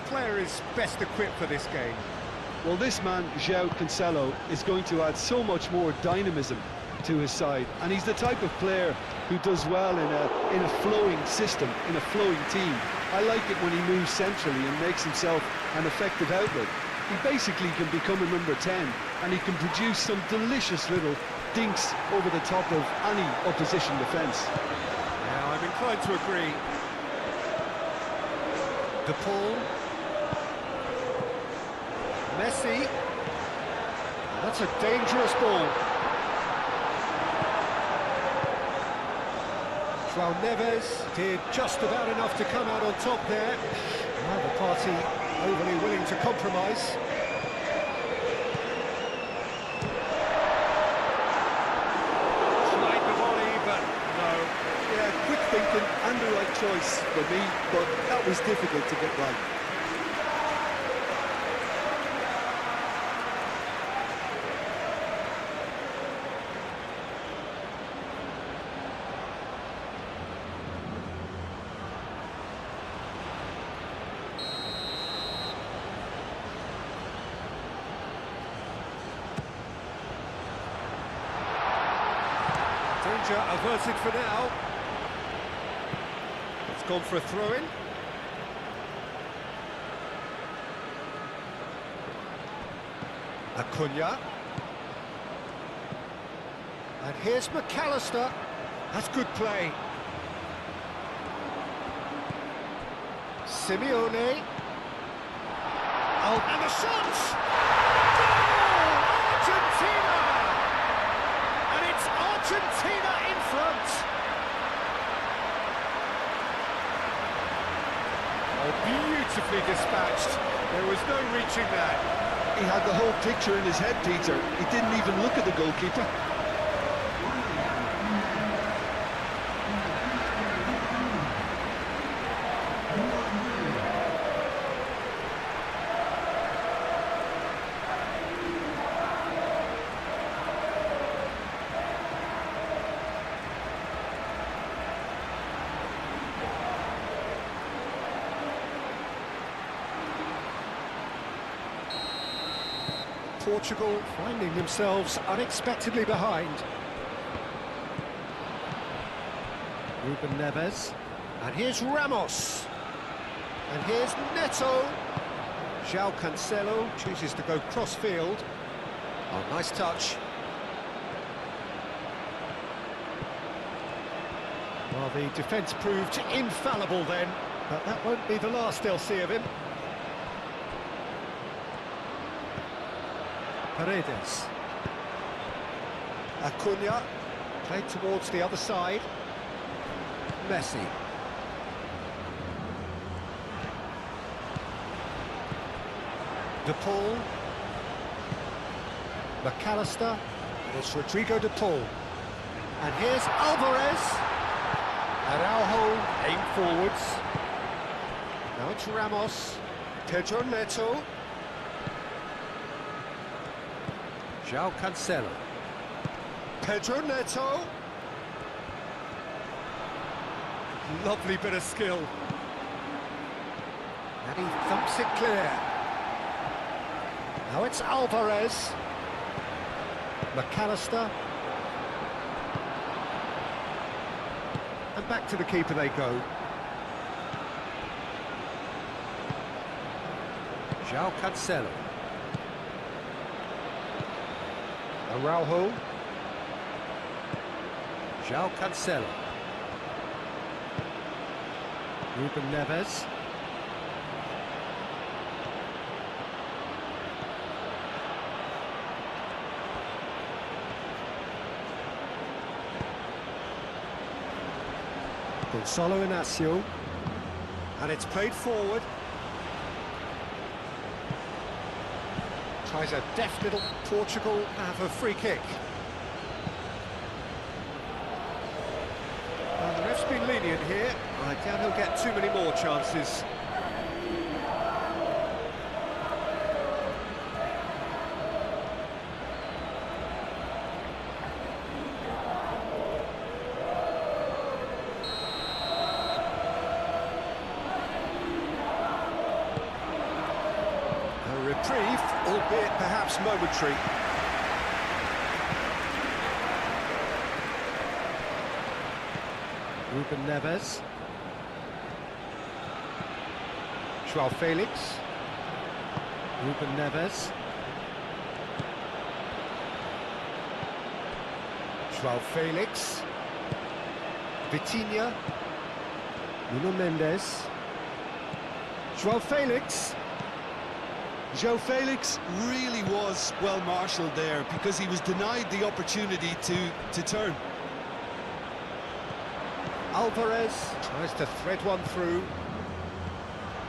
player is best equipped for this game? Well, this man, João Cancelo, is going to add so much more dynamism to his side, and he's the type of player who does well in a flowing system, in a flowing team. I like it when he moves centrally and makes himself an effective outlet. He basically can become a number 10, and he can produce some delicious little dinks over the top of any opposition defence. Yeah, I'm inclined to agree. De Paul. Messi. That's a dangerous ball. João Neves did just about enough to come out on top there. Neither party overly willing to compromise. Tried the volley, but no. Yeah, quick thinking and the right choice for me, but that was difficult to get right. Danger averted for now. It's gone for a throw-in. Acuna. And here's McAllister. That's good play. Simeone. Oh, and the shot! Goal! Argentina! And it's Argentina in front. Oh, beautifully dispatched. There was no reaching that. He had the whole picture in his head, Peter. He didn't even look at the goalkeeper. Portugal finding themselves unexpectedly behind. Ruben Neves. And here's Ramos. And here's Neto. João Cancelo chooses to go cross-field. Oh, nice touch. Well, the defence proved infallible then, but that won't be the last they'll see of him. Paredes. Acuna, played towards the other side. Messi. De Paul. McAllister. It's Rodrigo De Paul. And here's Alvarez. Araujo aimed forwards. Now it's Ramos. Pedro Neto. João Cancelo. Pedro Neto. Lovely bit of skill. And he thumps it clear. Now it's Alvarez. McAllister. And back to the keeper they go. João Cancelo. Araujo. João Cancelo. Ruben Neves. Gonzalo Inacio. And it's played forward. Tries a deft little. Portugal have a free kick. Well, the ref's been lenient here. I doubt he'll get too many more chances. reprieve, albeit perhaps momentary. Ruben Neves. Joao Felix. Ruben Neves. Joao Felix. Vitinha. Nuno Mendes. Joao Felix. Joao Felix really was well marshalled there because he was denied the opportunity to turn. Alvarez tries to thread one through.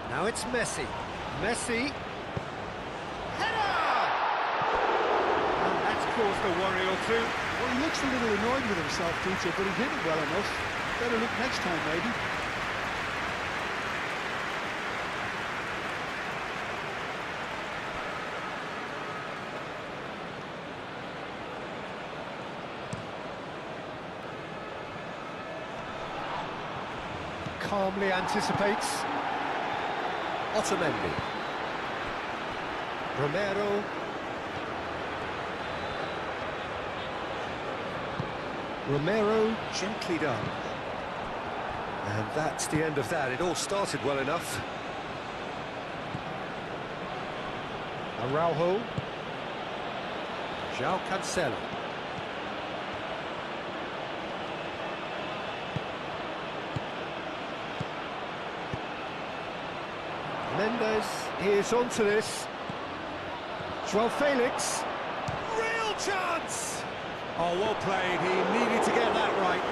Now it's Messi. Messi. Header! And that's caused a worry or two. Well, he looks a little annoyed with himself, Peter, but he did it well enough. Better look next time, maybe. Calmly anticipates. Otamendi. Romero. Romero gently done. And that's the end of that. It all started well enough. Araujo. João Cancelo. Mendes is onto this. Joao Felix. Real chance! Oh, well played. He needed to get that right.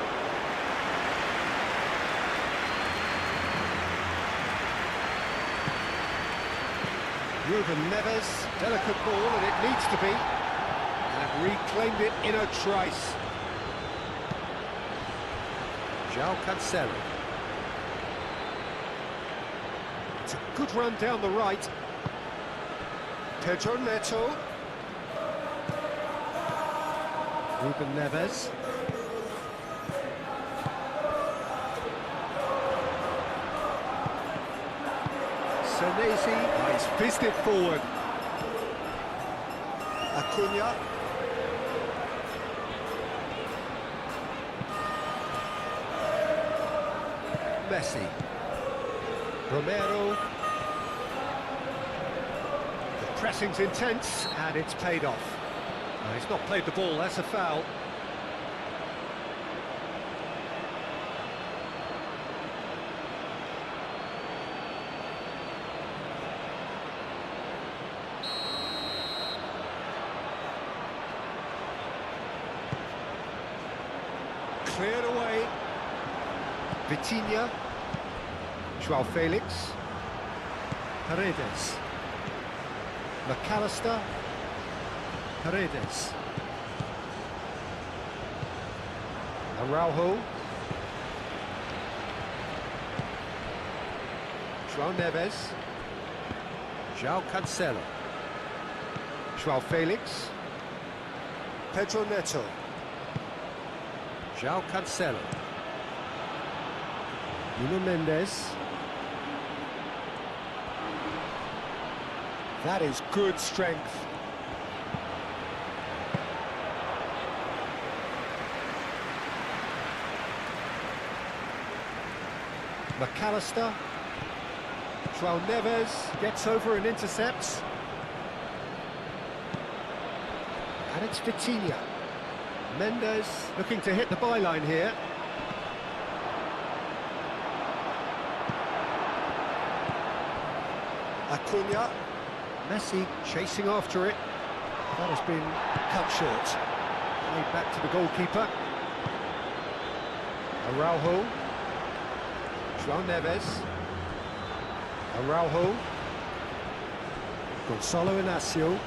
Ruben Neves, delicate ball, and it needs to be. And reclaimed it in a trice. João Cancelo. It's a good run down the right. Pedro Neto. Ruben Neves. Senesi. Oh, he's fizzed it forward. Acuna. Messi. Romero. The pressing's intense, and it's paid off. He's not played the ball, that's a foul. Cleared away. Vitinha. Joao Felix. Paredes. McAllister. Paredes. Araujo. Joao Neves. Joao Cancelo. Joao Felix. Pedro Neto. Joao Cancelo. Nuno Mendes. That is good strength. McAllister. Joao Neves gets over and intercepts. And it's Vitinha. Mendes looking to hit the byline here. Acuna. Messi chasing after it. That has been cut short. Played back to the goalkeeper. Araujo. Joao Neves. Araujo. Gonzalo Inacio.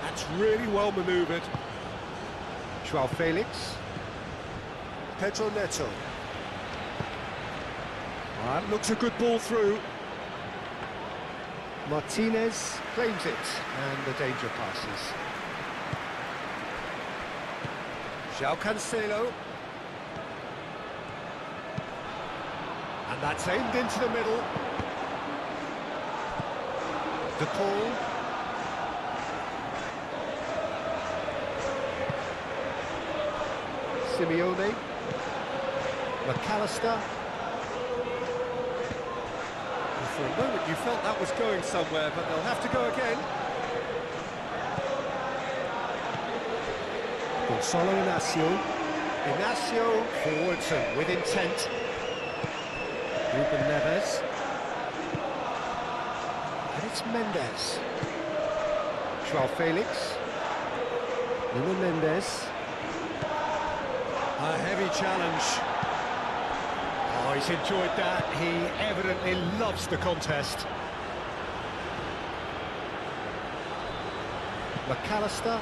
That's really well manoeuvred. Joao Felix. Pedro Neto. That looks a good ball through. Martinez claims it, and the danger passes. João Cancelo. And that's aimed into the middle. De Paul. Simeone. McAllister. And for a moment you felt that was going somewhere, but they'll have to go again. Gonzalo Inacio. Inacio forwards and with intent. Ruben Neves. And it's Mendes. Joao Felix. Nuno Mendes. A heavy challenge. Oh, he's enjoyed that. He evidently loves the contest. McAllister.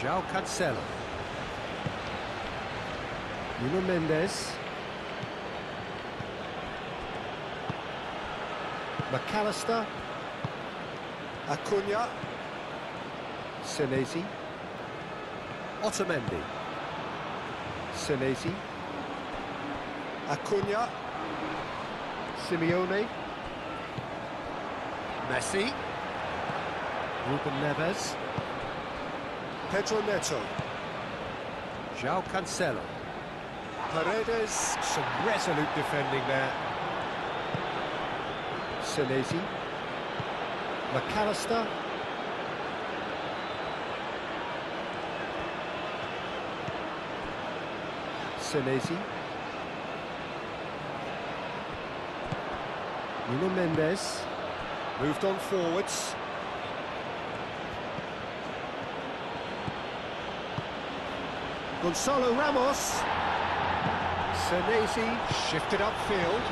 Joao Cancelo. Nuno Mendes. McAllister. Acuna. Senesi. Otamendi. Senesi. Acuna. Simeone. Messi. Ruben Neves. Pedro Neto. Joao Cancelo. Paredes. Some resolute defending there. Senesi. McAllister. Senesi. Nuno Mendes. Moved on forwards. Gonzalo Ramos. Senesi shifted upfield.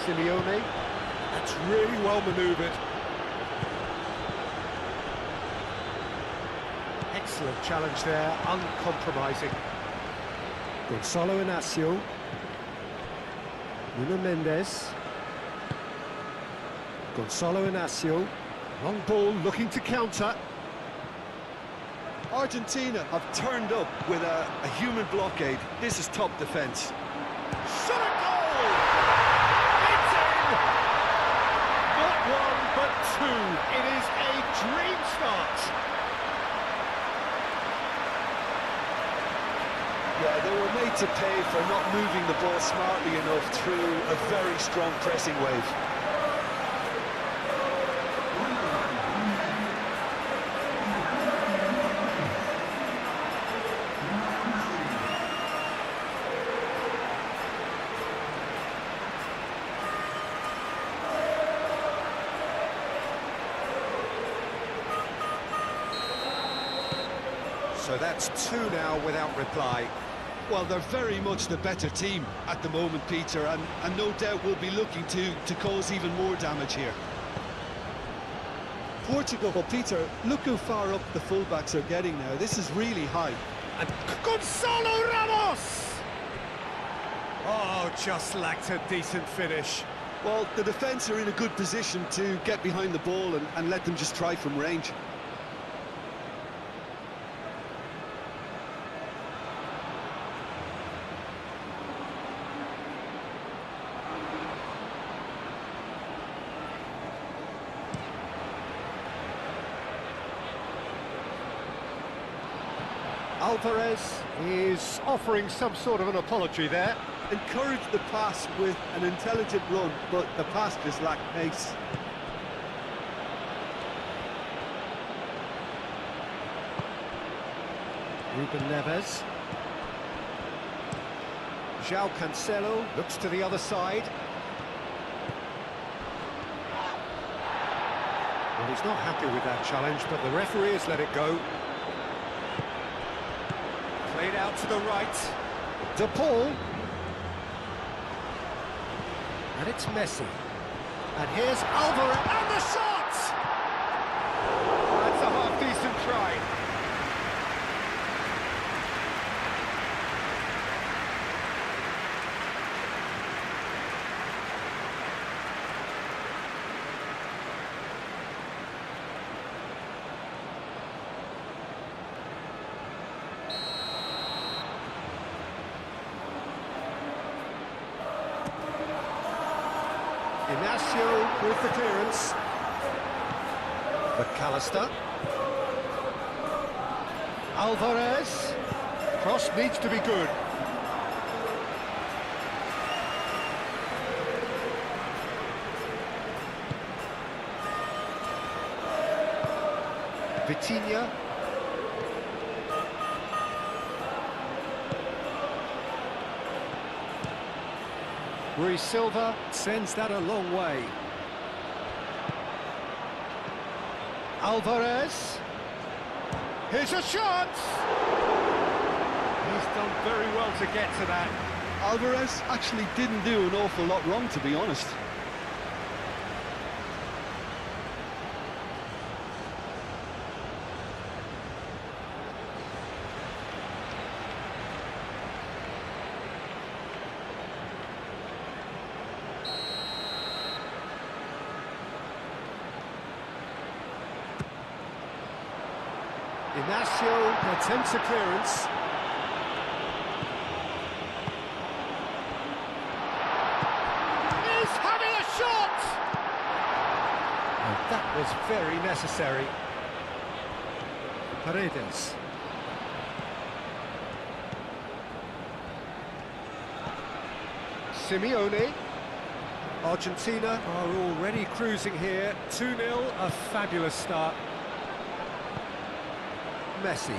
Simeone. That's really well manoeuvred. Excellent challenge there, uncompromising. Gonzalo Inacio. Nuno Mendes. Gonzalo Inacio. Long ball looking to counter. Argentina have turned up with a human blockade. This is top defence. Shot a goal! It's in! Not one, but two. It is a dream start. Yeah, they were made to pay for not moving the ball smartly enough through a very strong pressing wave. So that's two now without reply. Well, they're very much the better team at the moment, Peter, and no doubt will be looking to cause even more damage here. Portugal, well, Peter, look how far up the fullbacks are getting now. This is really high. And Gonzalo Ramos! Oh, just lacked a decent finish. Well, the defence are in a good position to get behind the ball and let them just try from range. Alvarez is offering some sort of an apology there. Encouraged the pass with an intelligent run, but the pass just lacked pace. Ruben Neves. Joao Cancelo looks to the other side. Well, he's not happy with that challenge, but the referee has let it go. Played out to the right. De Paul. And it's Messi. And here's Alvarez. And the shot! That's a half-decent try. Inacio with the clearance. McAllister. Alvarez. Cross needs to be good. Vitinha. Rui Silva sends that a long way. Alvarez. Here's a shot! He's done very well to get to that. Alvarez actually didn't do an awful lot wrong, to be honest. Inacio attempts a clearance. He's having a shot! And that was very necessary. Paredes. Simeone. Argentina are already cruising here. 2-0, a fabulous start. Messi.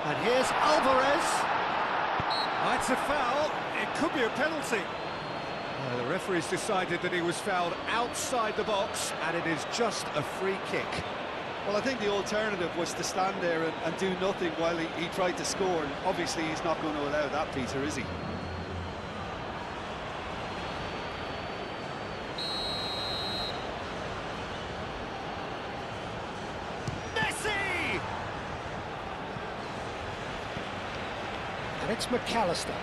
And here's Alvarez. It's a foul. It could be a penalty. The referee's decided that he was fouled outside the box, and it is just a free kick. Well, I think the alternative was to stand there and do nothing while he tried to score, and obviously he's not going to allow that, Peter, is he? And it's McAllister.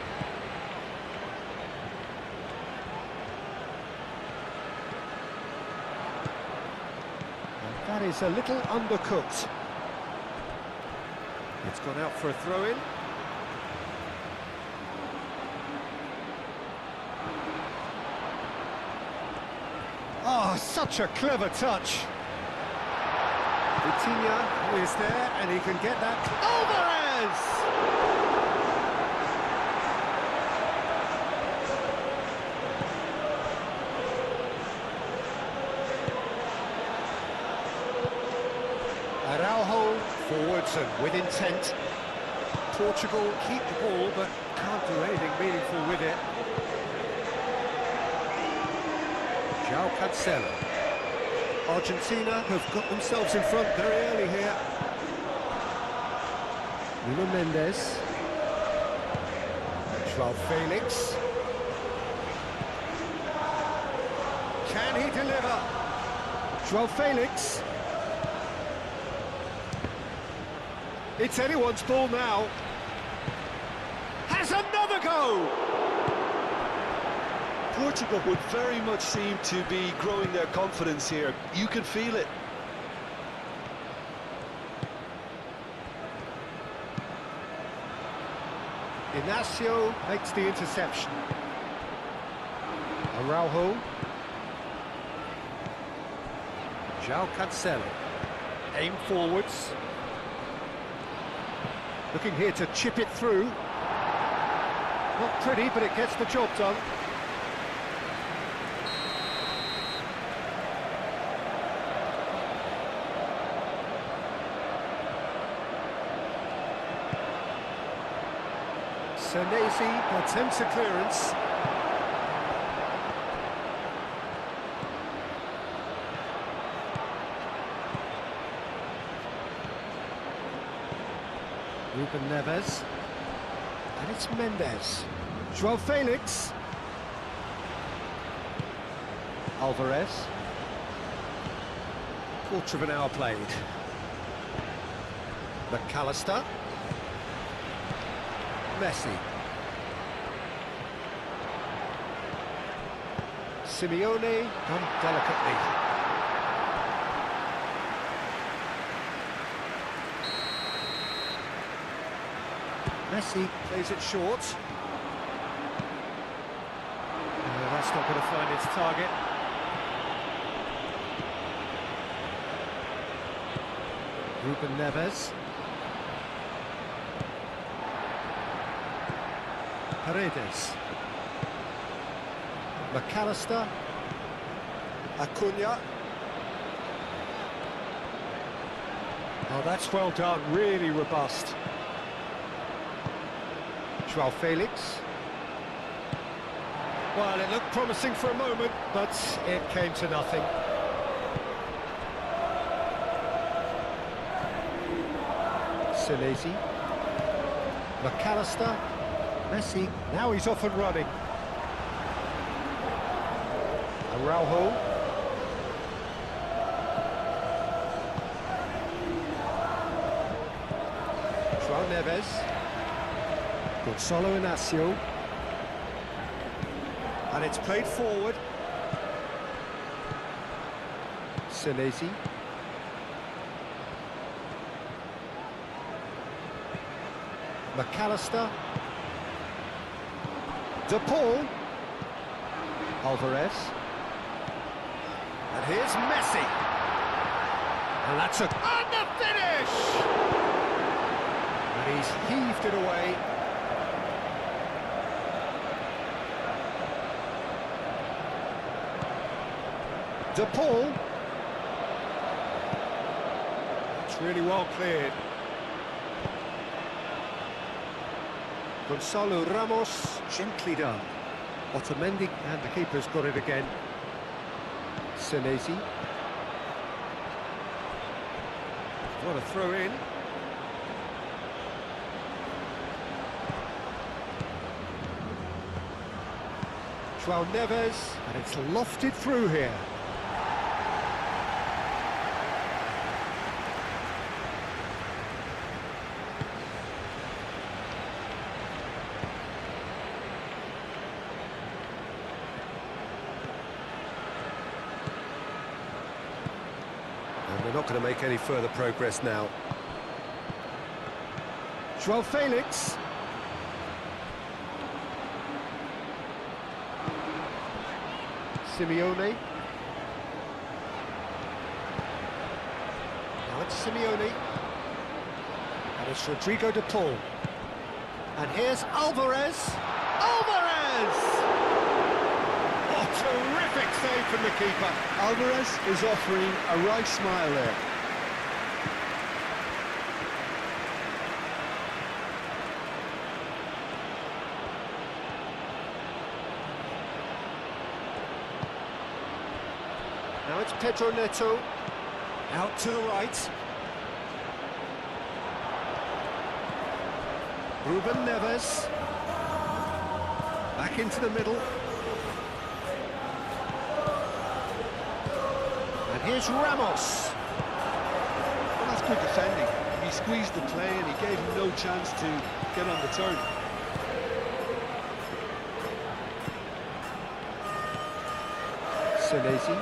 And that is a little undercooked. It's gone out for a throw-in. Oh, such a clever touch. Vitinha is there, and he can get that. Alvarez! Araujo forwards and with intent. Portugal keep the ball but can't do anything meaningful with it. João Cancelo. Argentina have got themselves in front very early here. Nuno Mendes. João Felix. Can he deliver? João Felix. It's anyone's ball now. Has another go! Portugal would very much seem to be growing their confidence here. You can feel it. Inacio makes the interception. Araujo. João Cancelo. Aim forwards. Looking here to chip it through. Not pretty, but it gets the job done. Senesi attempts a clearance. Ruben Neves. And it's Mendes. João Felix. Alvarez. Quarter of an hour played. McAllister. Messi. Simeone done delicately. Messi plays it short. That's not going to find its target. Ruben Neves. Paredes. McAllister. Acuna. Oh, that's well done, really robust. Joao Felix. Well, it looked promising for a moment, but it came to nothing. Senesi. McAllister. Messi. Now he's off and running. Araujo. Joao Neves. Gonzalo Inacio. And it's played forward. Senesi. McAllister. De Paul. Alvarez. And here's Messi. And that's and the finish! And he's heaved it away. De Paul. It's really well cleared. Gonzalo Ramos, gently done. Otamendi, and the keeper's got it again. Senesi. What a throw in. Joao Neves, and it's lofted through here. And they're not going to make any further progress now. Joao Felix. Simeone. Now it's Simeone. And it's Rodrigo de Paul. And here's Alvarez. Alvarez! Oh, terrific save from the keeper. Alvarez is offering a right smile there. Now it's Pedro Neto. Out to the right. Ruben Neves. Back into the middle. And here's Ramos. Well, that's good defending. He squeezed the play and he gave him no chance to get on the turn. Senesi.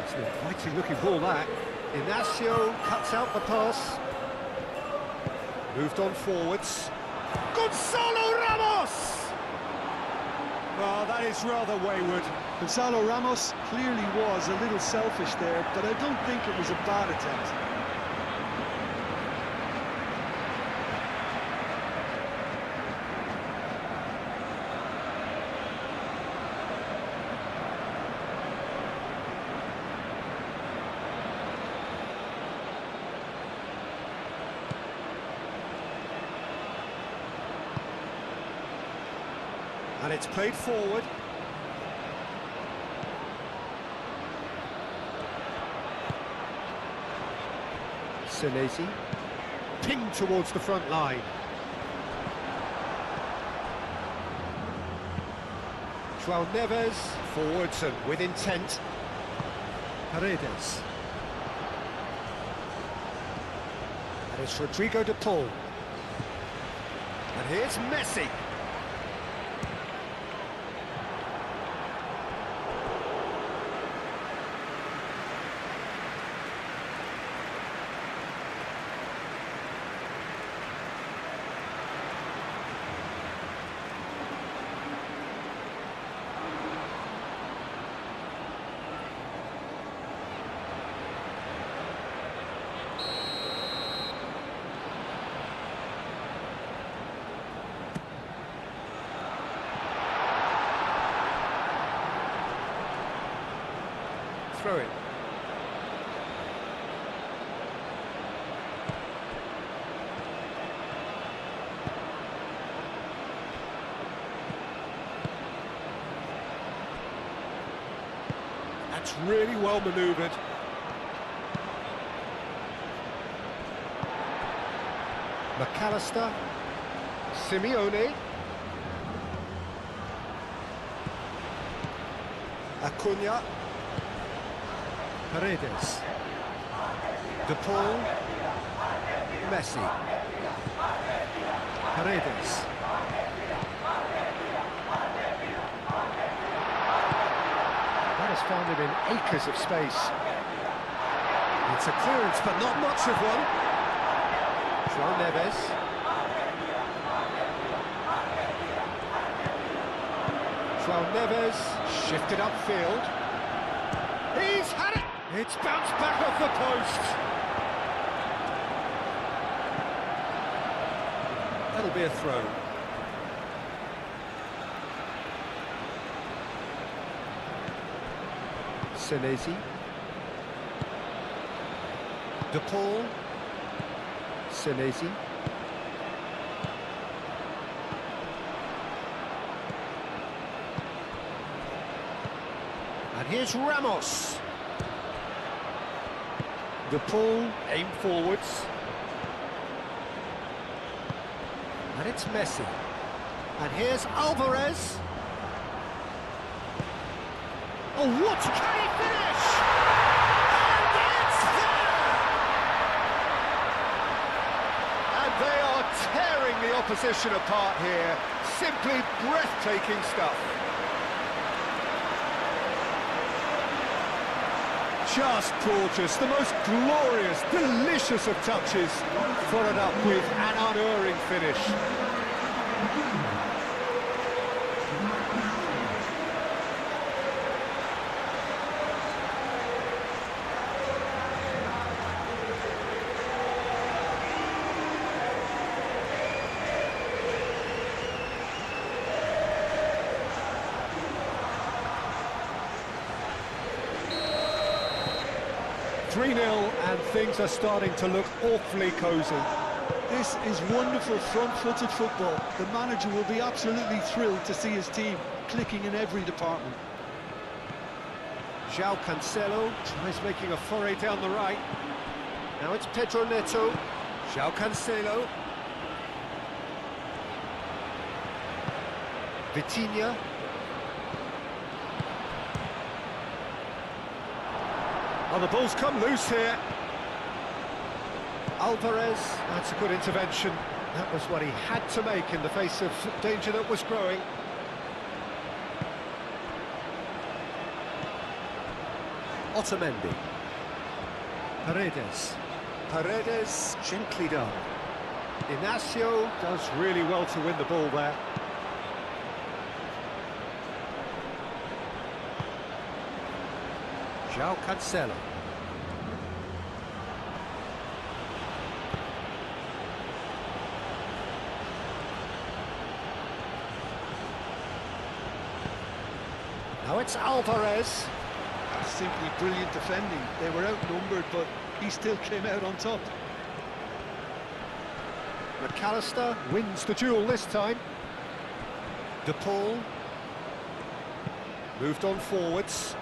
It's an inviting looking ball, that. Inacio cuts out the pass. Moved on forwards. Gonzalo Ramos! Well, that is rather wayward. Gonzalo Ramos clearly was a little selfish there, but I don't think it was a bad attempt. And it's played forward. Senesi. Pinged towards the front line. Joao Neves. Forwards and with intent. Paredes. And it's Rodrigo de Paul. And here's Messi. throw it. That's really well manoeuvred. McAllister, Simeone, Acuna, Paredes, De Paul, Messi, Paredes. That has found him in acres of space. It's a clearance, but not much of one. João Neves. João Neves shifted upfield. He's had it! It's bounced back off the post. That'll be a throw. Senesi. De Paul. Senesi. And here's Ramos. De Paul, aim forwards. And it's Messi. And here's Alvarez. Oh, what? Can he finish? And it's there! And they are tearing the opposition apart here. Simply breathtaking stuff. Just gorgeous, the most glorious, delicious of touches, followed up with an unerring finish. And things are starting to look awfully cosy. This is wonderful front-footed football. The manager will be absolutely thrilled to see his team clicking in every department. João Cancelo tries making a foray down the right. Now it's Pedro Neto. João Cancelo. Vitinha. Oh, the ball's come loose here. Alvarez, that's a good intervention. That was what he had to make in the face of danger that was growing. Otamendi. Paredes. Paredes, gently done. Inacio does really well to win the ball there. João Cancelo. Now it's Alvarez. Simply brilliant defending. They were outnumbered, but he still came out on top. McAllister wins the duel this time. De Paul. Moved on forwards.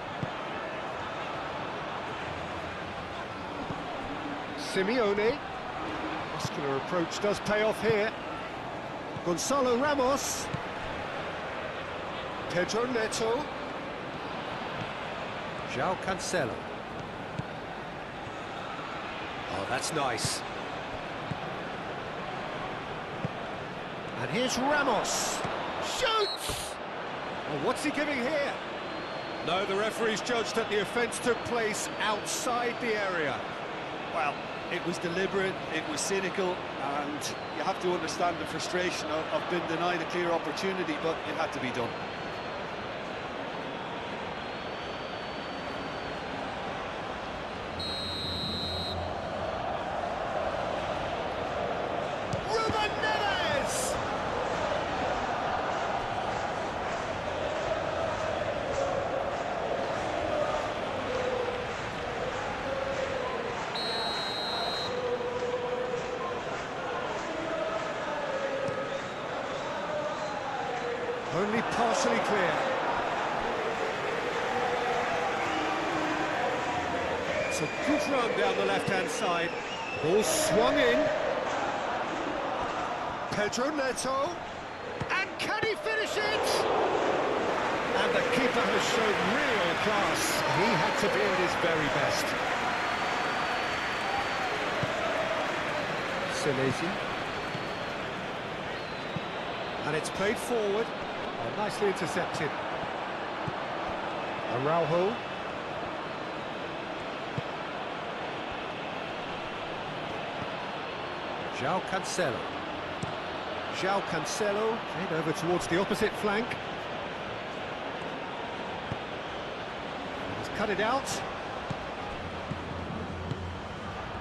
Simeone. Muscular approach does pay off here. Gonzalo Ramos. Pedro Neto. João Cancelo. Oh, that's nice. And here's Ramos. Shoots! Oh, what's he giving here? No, the referee's judged that the offence took place outside the area. Well, it was deliberate, it was cynical, and you have to understand the frustration of being denied a clear opportunity, but it had to be done. substantially clear. It's a good run down the left-hand side. Ball swung in. Pedro Neto. And can he finish it? And the keeper has shown real class. He had to be at his very best. Senesi. And it's played forward. Oh, nicely intercepted. Araujo. João Cancelo. João Cancelo, played over towards the opposite flank. He's cut it out.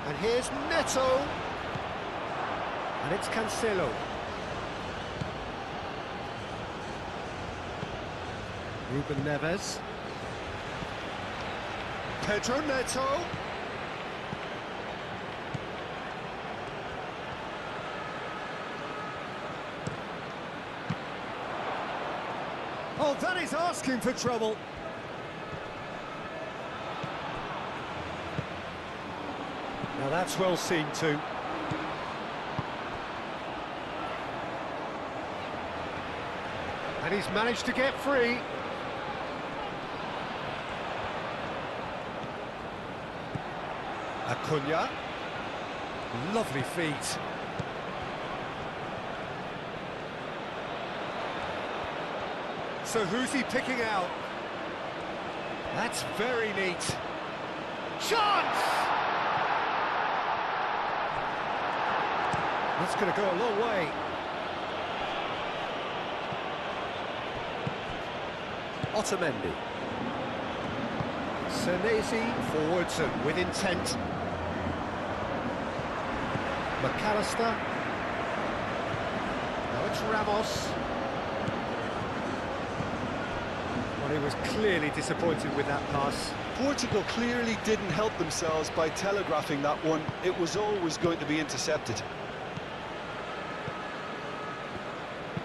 And here's Neto. And it's Cancelo. Ruben Neves. Pedro Neto. Oh, that is asking for trouble. Now that's well seen too. And he's managed to get free. Acuna. Lovely feet. So who's he picking out? That's very neat. Chance! That's going to go a long way. Otamendi. Senesi forwards and with intent. McAllister. Now it's Ramos. Well, he was clearly disappointed with that pass. Portugal clearly didn't help themselves by telegraphing that one. It was always going to be intercepted.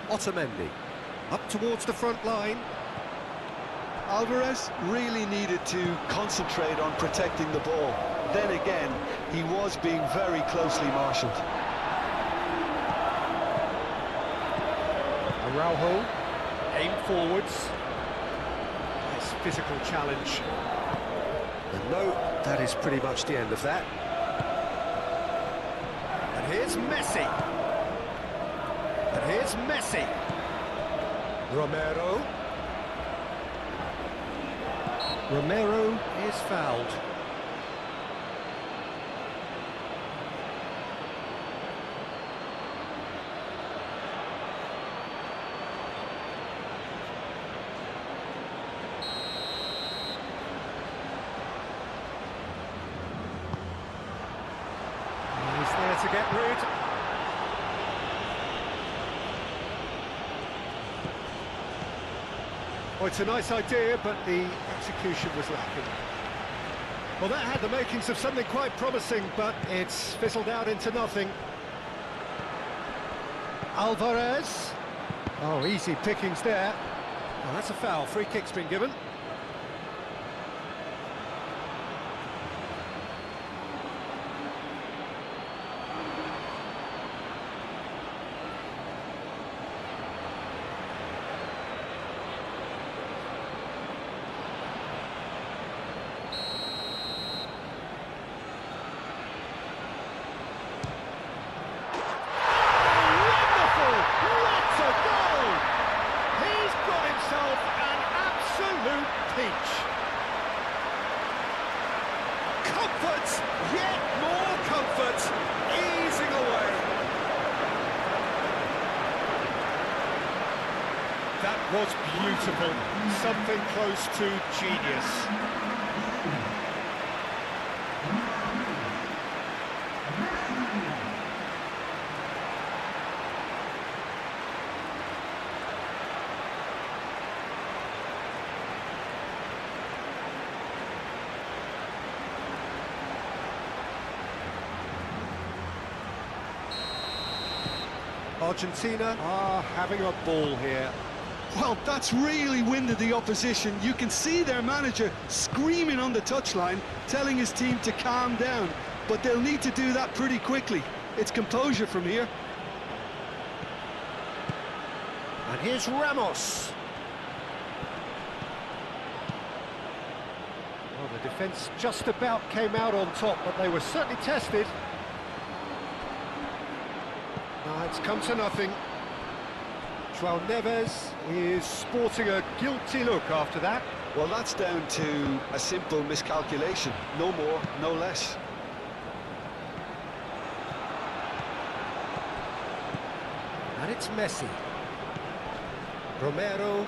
Otamendi. Up towards the front line. Alvarez really needed to concentrate on protecting the ball. Then again, he was being very closely marshalled. Araujo, aim forwards. Nice physical challenge. And no, that is pretty much the end of that. And here's Messi. And here's Messi. Romero. Romero is fouled. He's there to get rid. Oh, it's a nice idea, but the execution was lacking. Well, that had the makings of something quite promising, but it's fizzled out into nothing. Alvarez. Oh, easy pickings there. Oh, that's a foul. Free kick's been given. Comfort, yet more comfort, easing away. That was beautiful, something close to genius. Argentina are having a ball here. Well, that's really winded the opposition. You can see their manager screaming on the touchline, telling his team to calm down, but they'll need to do that pretty quickly. It's composure from here. And here's Ramos. Well, the defence just about came out on top, but they were certainly tested. It's come to nothing. João Neves is sporting a guilty look after that. Well, that's down to a simple miscalculation. No more, no less. And it's Messi. Romero.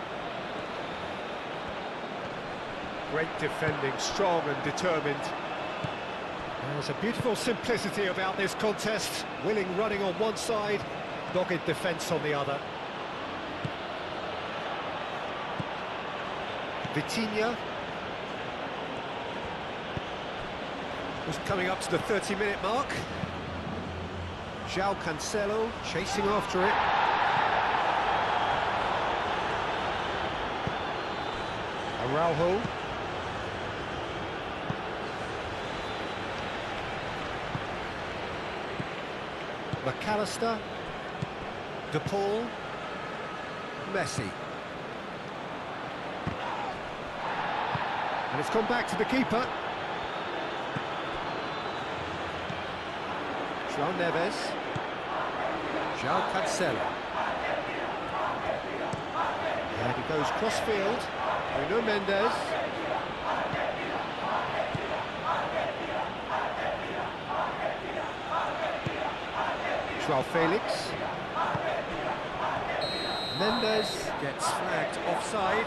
Great defending, strong and determined. There's a beautiful simplicity about this contest. Willing running on one side, dogged defence on the other. Vitinha. Was coming up to the 30-minute mark. João Cancelo chasing after it. Araujo. McAllister. De Paul. Messi. And it's gone back to the keeper. João Neves. João Cancelo. And he goes cross-field. Bruno Mendes. João Felix. Mendes gets flagged offside.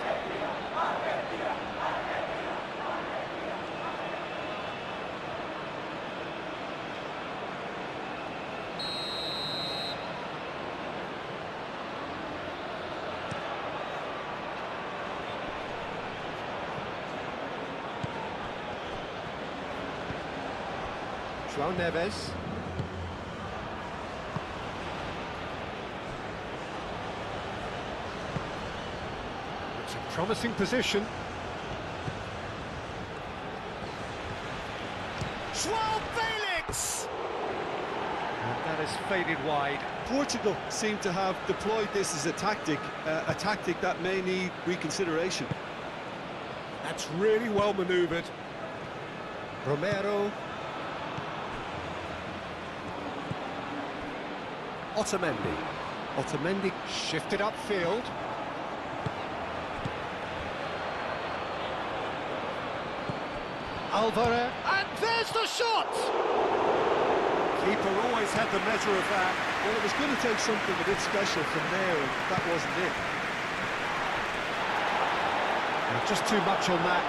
João Neves. It's a promising position. João Felix! And that has faded wide. Portugal seem to have deployed this as a tactic that may need reconsideration. That's really well manoeuvred. Romero. Otamendi shifted upfield. Alvarez, and there's the shot! Keeper always had the measure of that. Well, it was going to take something a bit special from there, and that wasn't it. And just too much on that.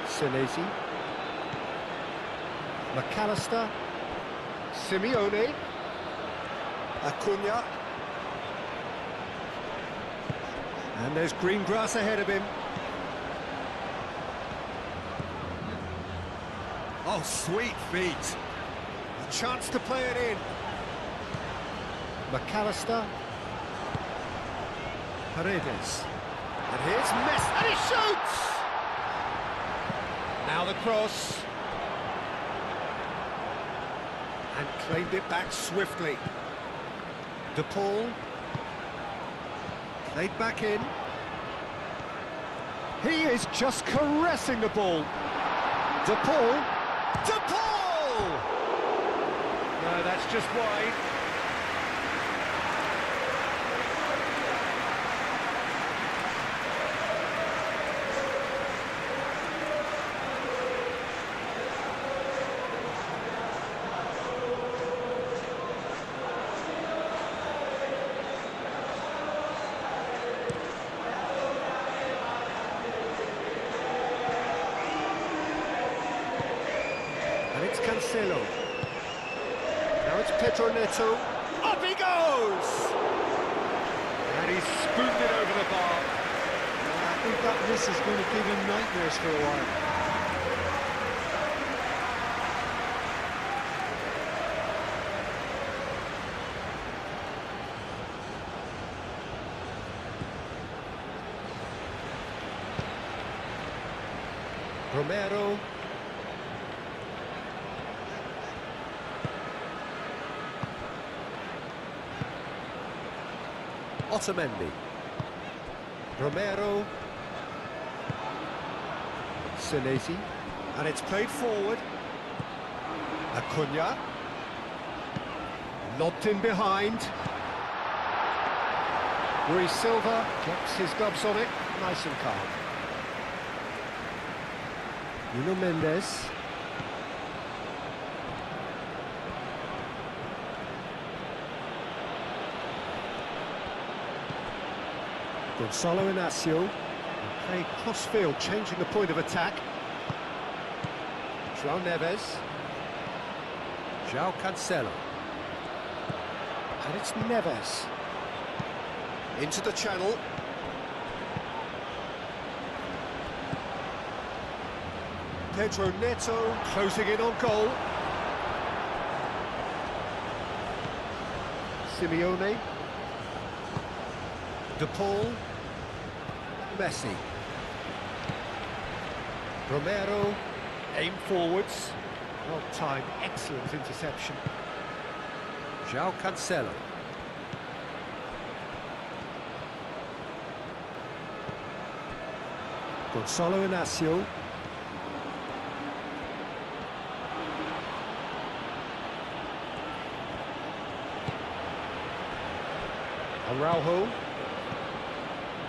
Senesi. McAllister, Simeone, Acuna, and there's green grass ahead of him. Oh, sweet feet. A chance to play it in. McAllister, Paredes, and here's Messi, and he shoots! Now the cross. And claimed it back swiftly. De Paul. Played back in. He is just caressing the ball. De Paul. De Paul! No, that's just wide. It's Cancelo. Now it's Pedro Neto. Up he goes! And he's spooned it over the bar. I think that miss is going to give him nightmares for a while. Romero. Otamendi. Romero. Senesi. And it's played forward. Acuna. Lobbed in behind. Rui Silva kept his gloves on it, nice and calm. Nuno Mendes. Gonzalo Inacio. And play cross-field, changing the point of attack. João Neves. João Cancelo. And it's Neves. Into the channel. Pedro Neto closing in on goal. Simeone. De Paul. Messi. Romero. Aim forwards. Well timed, excellent interception. João Cancelo. Gonzalo Inacio. Araujo.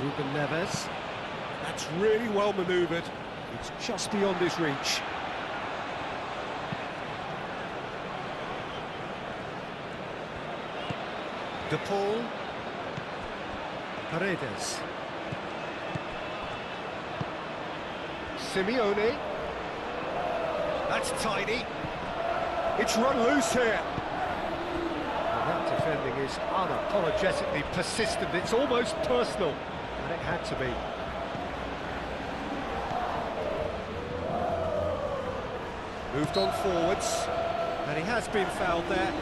Ruben Neves. That's really well manoeuvred. It's just beyond his reach. De Paul. Paredes. Simeone. That's tiny. It's run loose here. Well, that defending is unapologetically persistent. It's almost personal, and it had to be. Moved on forwards, and he has been fouled there.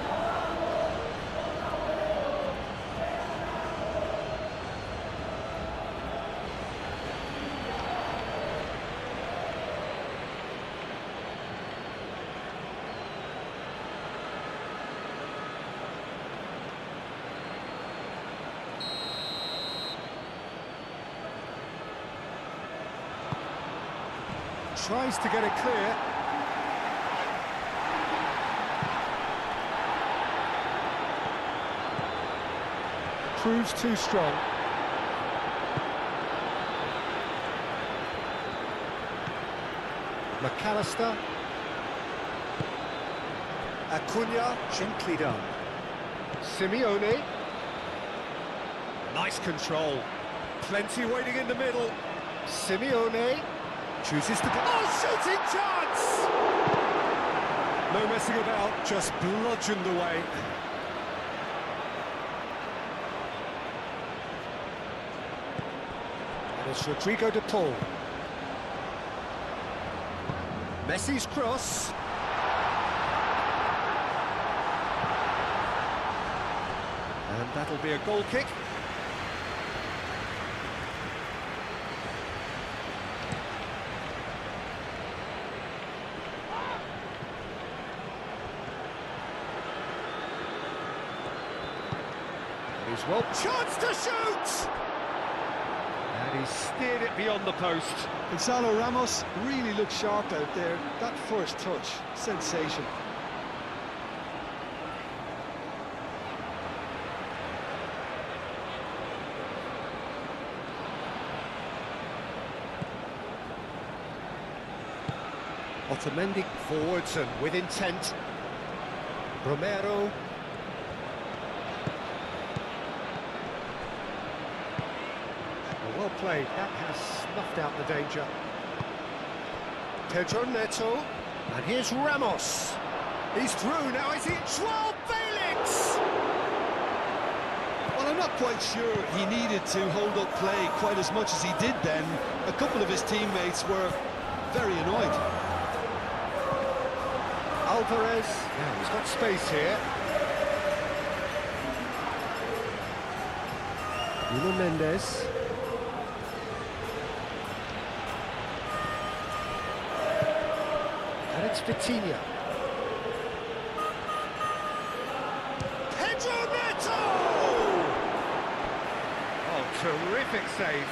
Tries to get it clear. Proves too strong. McAllister. Acuna, gently done. Simeone. Nice control. Plenty waiting in the middle. Simeone. Chooses to... Oh, shooting chance! No messing about, just bludgeoned away. And it's Rodrigo de Paul. Messi's cross. And that'll be a goal kick. He's well, chance to shoot! And he steered it beyond the post. Gonzalo Ramos really looked sharp out there. That first touch, sensation. Otamendi forwards and with intent. Romero. Well played, that has snuffed out the danger. Pedro Neto, and here's Ramos. He's through now, is it? João Felix! Well, I'm not quite sure he needed to hold up play quite as much as he did then. A couple of his teammates were very annoyed. Alvarez, yeah, he's got space here. Nuno Mendes. It's Vitinha. Pedro Neto! Oh, terrific save.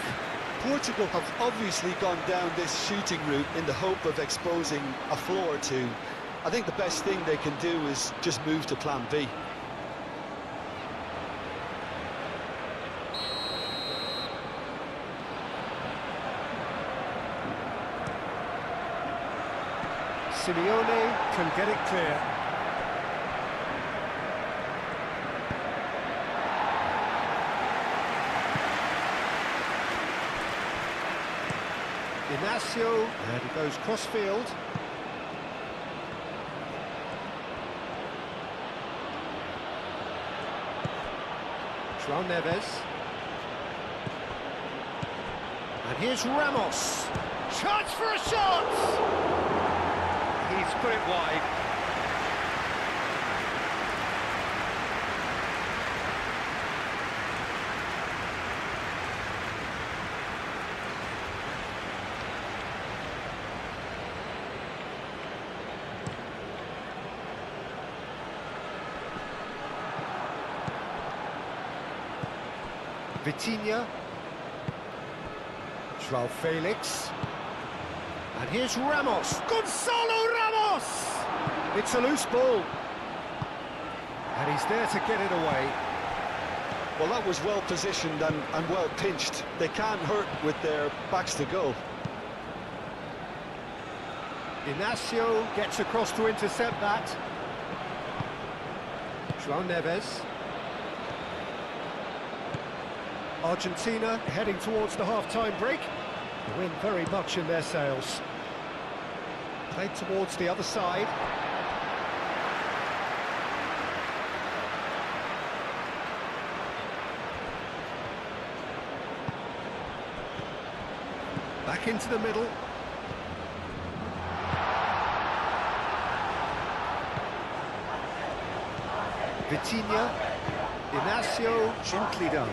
Portugal have obviously gone down this shooting route in the hope of exposing a flaw or two. I think the best thing they can do is just move to plan B. Simeone can get it clear. Inacio, and he goes cross-field. João Neves. And here's Ramos. Chance for a shot! He's put it wide. Vitinha. João Felix. And here's Ramos. Gonzalo Ramos! It's a loose ball. And he's there to get it away. Well, that was well positioned and well pinched. They can't hurt with their backs to goal. Inacio gets across to intercept that. João Neves. Argentina heading towards the half-time break. The wind very much in their sails. Played towards the other side. Back into the middle. Vitinha. Inacio, gently done.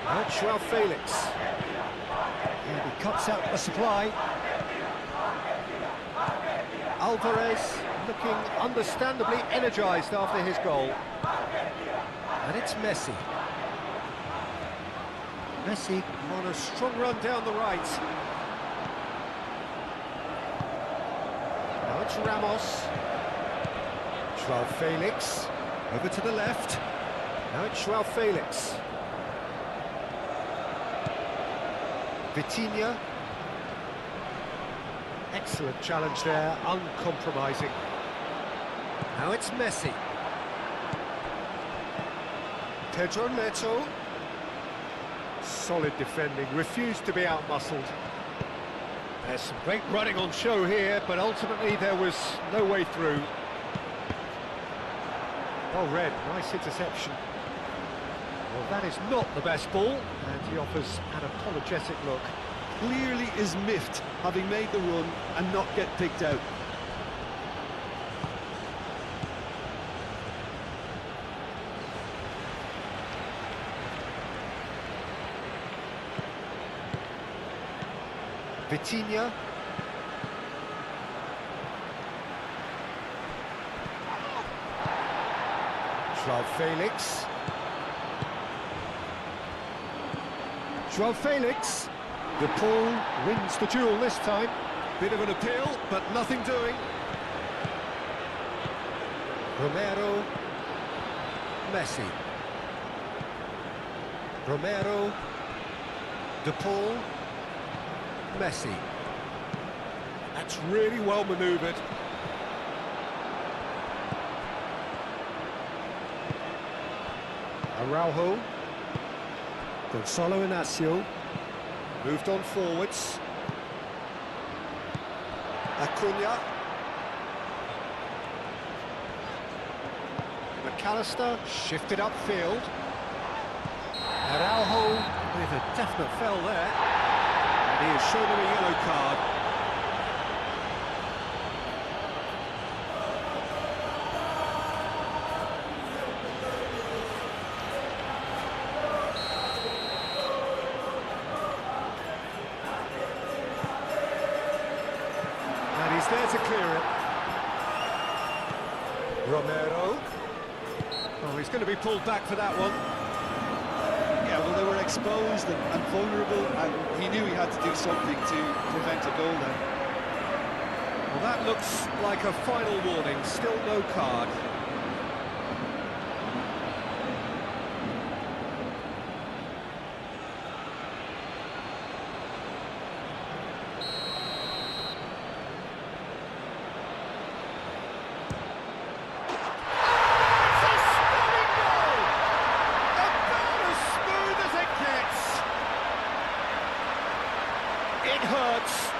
And João Felix. And he cuts out the supply. Alvarez looking understandably energised after his goal. And it's Messi. Messi on a strong run down the right. Now it's Ramos. João Felix. Over to the left. Now it's João Felix. Vitinha. Excellent challenge there, uncompromising. Now it's Messi. Pedro Neto. Solid defending, refused to be out-muscled. There's some great running on show here, but ultimately there was no way through. Well read, nice interception. Well, that is not the best ball, and he offers an apologetic look. Clearly is miffed, having made the run and not get picked out. Vitinha. João Felix. João Felix. De Paul wins the duel this time. Bit of an appeal, but nothing doing. Romero. Messi. Romero. De Paul. Messi. That's really well manoeuvred. Araujo. Gonzalo Inacio. Moved on forwards. Acuna. McAllister shifted upfield. Araujo with a definite foul there. And he has shown him a yellow card. Romero. Oh, he's going to be pulled back for that one. Yeah, well, they were exposed and vulnerable, and he knew he had to do something to prevent a goal then. Well, that looks like a final warning, still no card.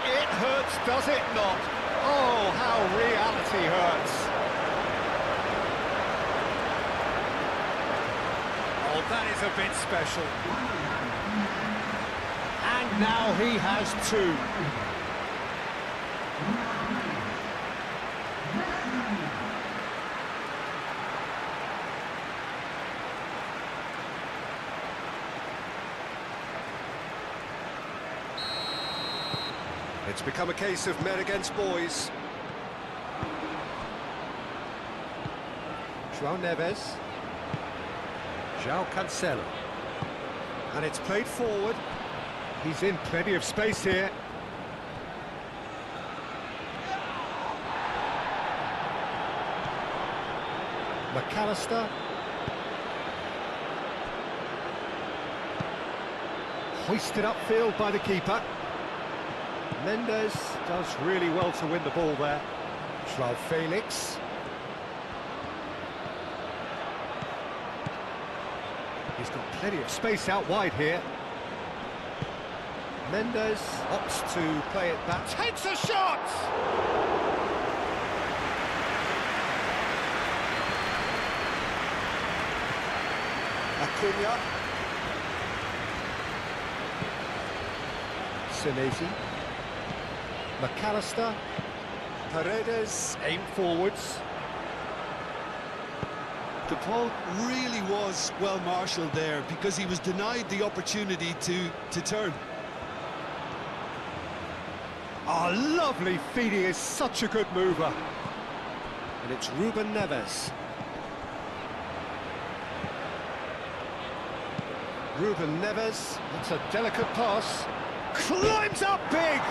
It hurts, does it not? Oh, how reality hurts. Oh, that is a bit special. And now he has two. It's become a case of men against boys. João Neves. João Cancelo. And it's played forward. He's in plenty of space here. McAllister. Hoisted upfield by the keeper. Mendes does really well to win the ball there. João Felix. He's got plenty of space out wide here. Mendes opts to play it back. Takes a shot! Acuna. Senesi. McAllister. Paredes aim forwards. The ball really was well marshalled there because he was denied the opportunity to turn. Oh, lovely feet, he is such a good mover. And it's Ruben Neves. Ruben Neves, that's a delicate pass. Climbs up big!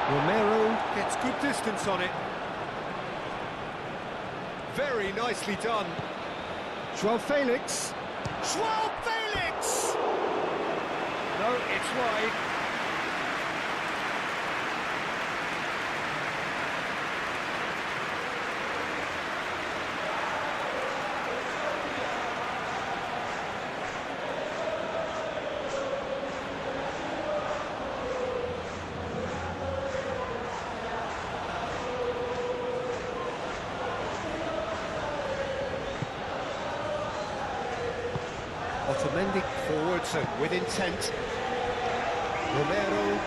Romero gets good distance on it. Very nicely done. João Felix. João Felix! No, it's wide. Otamendi forwards and with intent. Romero.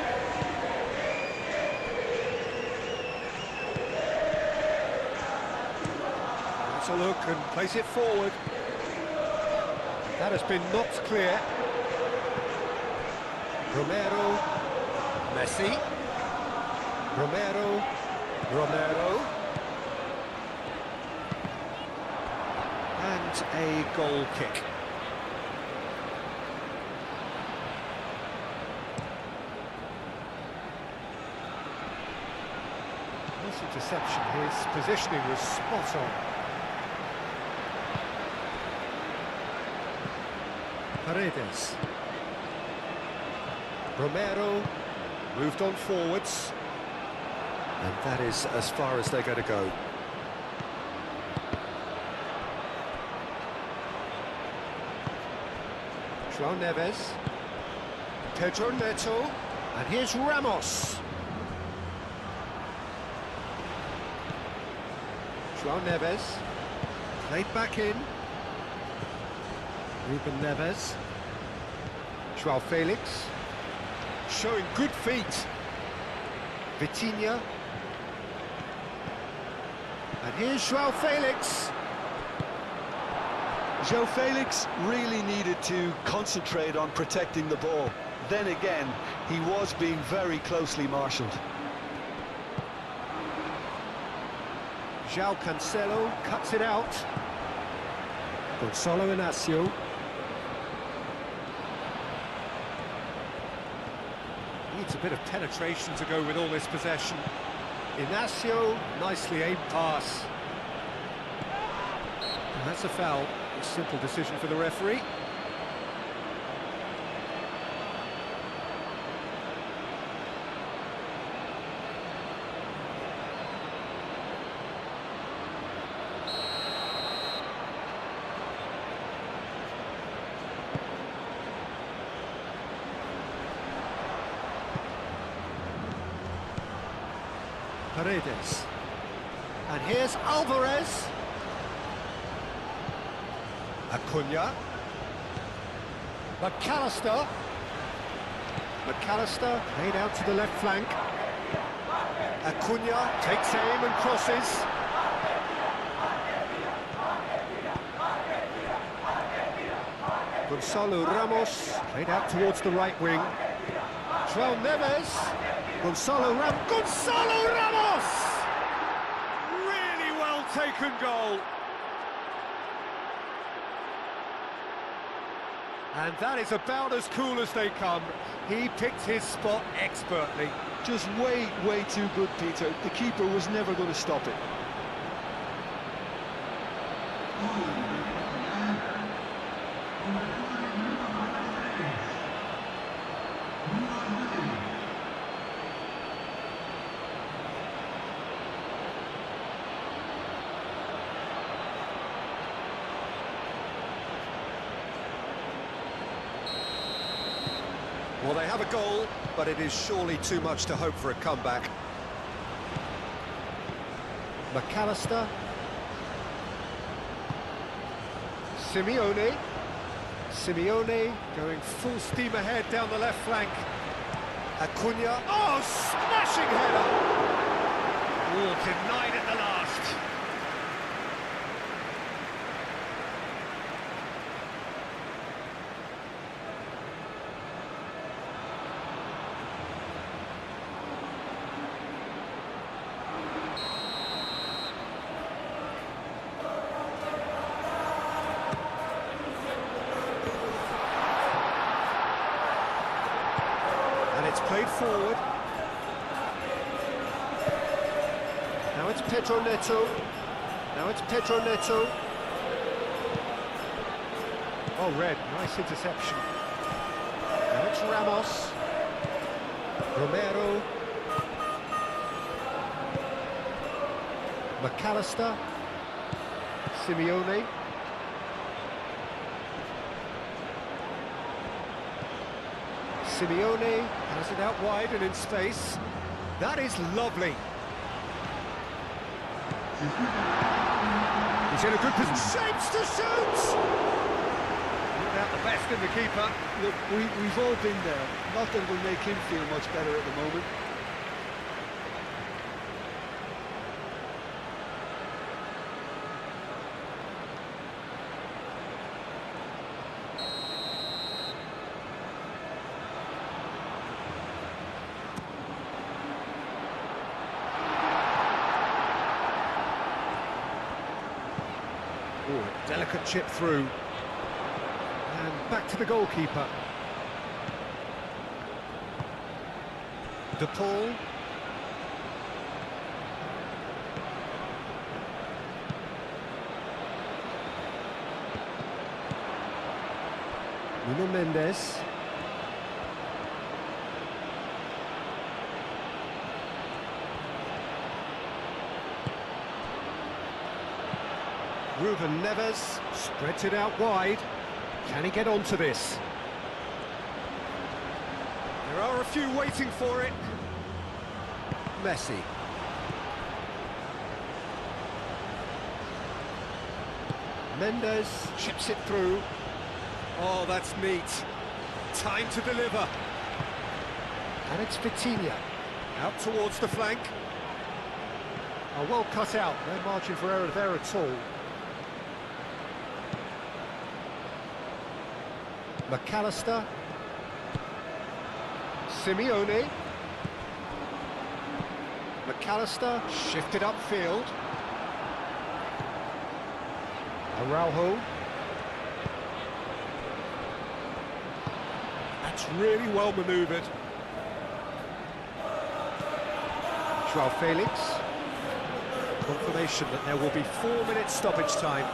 That's a look and plays it forward. That has been knocked clear. Romero. Messi. Romero. Romero. And a goal kick. Interception, his positioning was spot on. Paredes. Romero moved on forwards. And that is as far as they're going to go. João Neves. Pedro Neto. And here's Ramos. João Neves, played back in. Ruben Neves. João Felix, showing good feet. Vitinha. And here's João Felix. João Felix really needed to concentrate on protecting the ball. Then again, he was being very closely marshalled. João Cancelo cuts it out. Gonzalo Inacio. Needs a bit of penetration to go with all this possession. Inacio, nicely aimed pass. And that's a foul. A simple decision for the referee. Paredes. And here's Alvarez. Acuna. McAllister. McAllister laid out to the left flank. Acuna takes aim and crosses. Gonzalo Ramos played out towards the right wing. João Neves. Gonzalo Ramos! Really well taken goal. And that is about as cool as they come. He picked his spot expertly. Just way too good, Peter. The keeper was never going to stop it. Well, they have a goal, but it is surely too much to hope for a comeback. McAllister. Simeone. Simeone going full steam ahead down the left flank. Acuna. Oh, smashing header! Oh, denied at the last. It's played forward. Now it's Pedro Neto. Oh, red, nice interception. Now it's Ramos. Romero. McAllister. Simeone. Simeone has it out wide and in space. That is lovely. He's in a good position. Shapes to shoot! Looked out the best in the keeper. Look, we've all been there. Not that it will make him feel much better at the moment. Oh, delicate chip through. And back to the goalkeeper. De Paul. Nuno Mendes. Ruben Neves spreads it out wide. Can he get onto this? There are a few waiting for it. Messi. Mendes chips it through. Oh, that's neat. Time to deliver. And it's Vitinha. Out towards the flank. Oh, well cut out. No margin for error there at all. McAllister. Simeone. McAllister shifted upfield. Araujo. That's really well manoeuvred. Joao Felix. Confirmation that there will be 4 minutes stoppage time.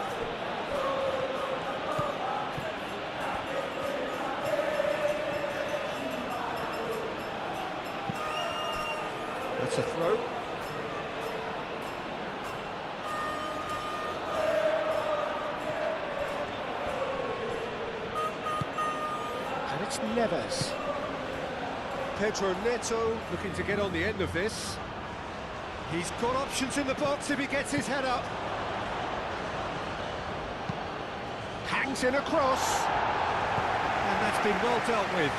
That's a throw. And it's Neves. Pedro Neto looking to get on the end of this. He's got options in the box if he gets his head up. Hangs in across. And that's been well dealt with.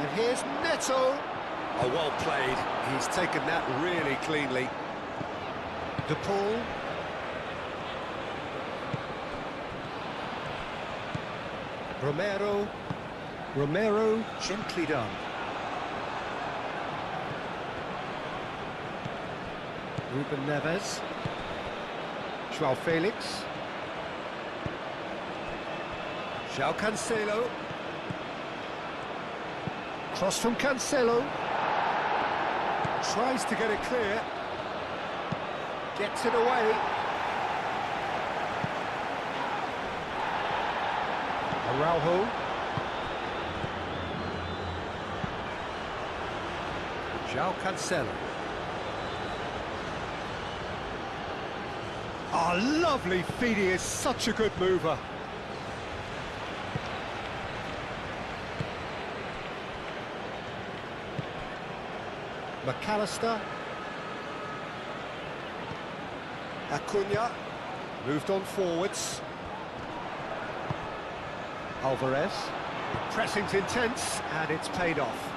And here's Neto. Oh, well played. He's taken that really cleanly. De Paul. Romero, gently done. Ruben Neves. Joao Felix. Joao Cancelo. Cross from Cancelo. Tries to get it clear. Gets it away. Araujo. Joao Cancelo. Oh, lovely feed. He is such a good mover. McAllister. Acuna. Moved on forwards. Alvarez. Pressing's intense, and it's paid off.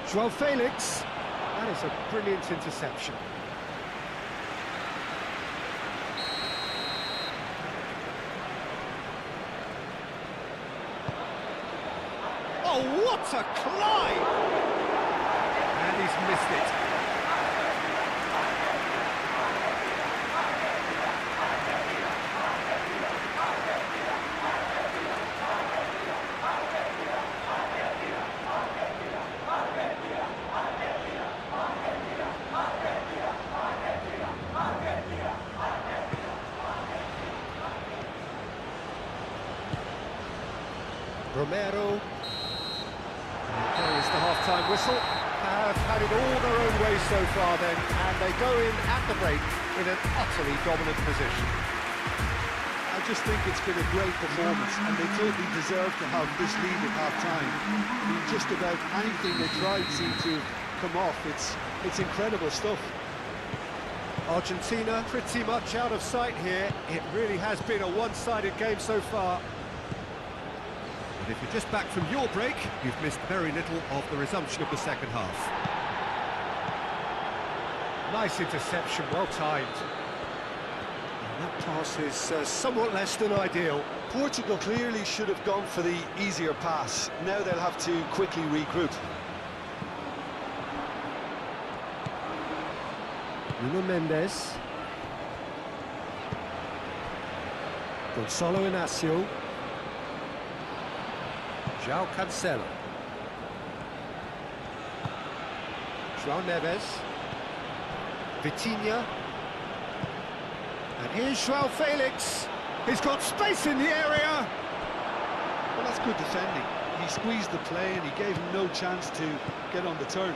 Joao Felix. That is a brilliant interception. Oh, what a climb! And he's missed it. Romero. There is the half-time whistle. Have had it all their own way so far then, and they go in at the break in an utterly dominant position. I just think it's been a great performance, and they totally deserve to have this lead at half-time. I mean, just about anything they tried seemed to come off. It's incredible stuff. Argentina pretty much out of sight here. It really has been a one-sided game so far. But if you're just back from your break, you've missed very little of the resumption of the second half. Nice interception, well timed. And that pass is somewhat less than ideal. Portugal clearly should have gone for the easier pass. Now they'll have to quickly regroup. Nuno Mendes. Gonzalo Inacio. Joao Cancelo. Joao Neves. Vitinha. And here's Joao Felix. He's got space in the area. Well, that's good defending. He squeezed the play and he gave him no chance to get on the turn.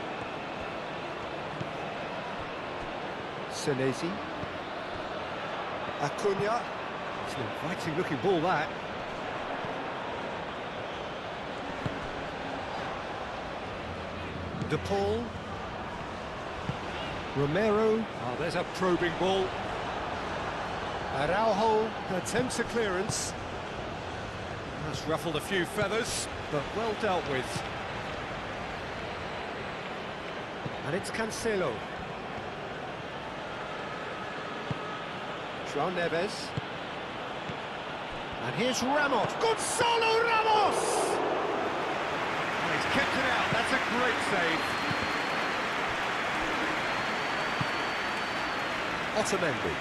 Senesi. Acuna. It's an inviting looking ball, that. De Paul. Romero. Oh, there's a probing ball. Araujo attempts a clearance. That's ruffled a few feathers, but well dealt with. And it's Cancelo. João Neves. And here's Ramos. Gonzalo Ramos! And he's kept it out. That's a great save. Otamendi.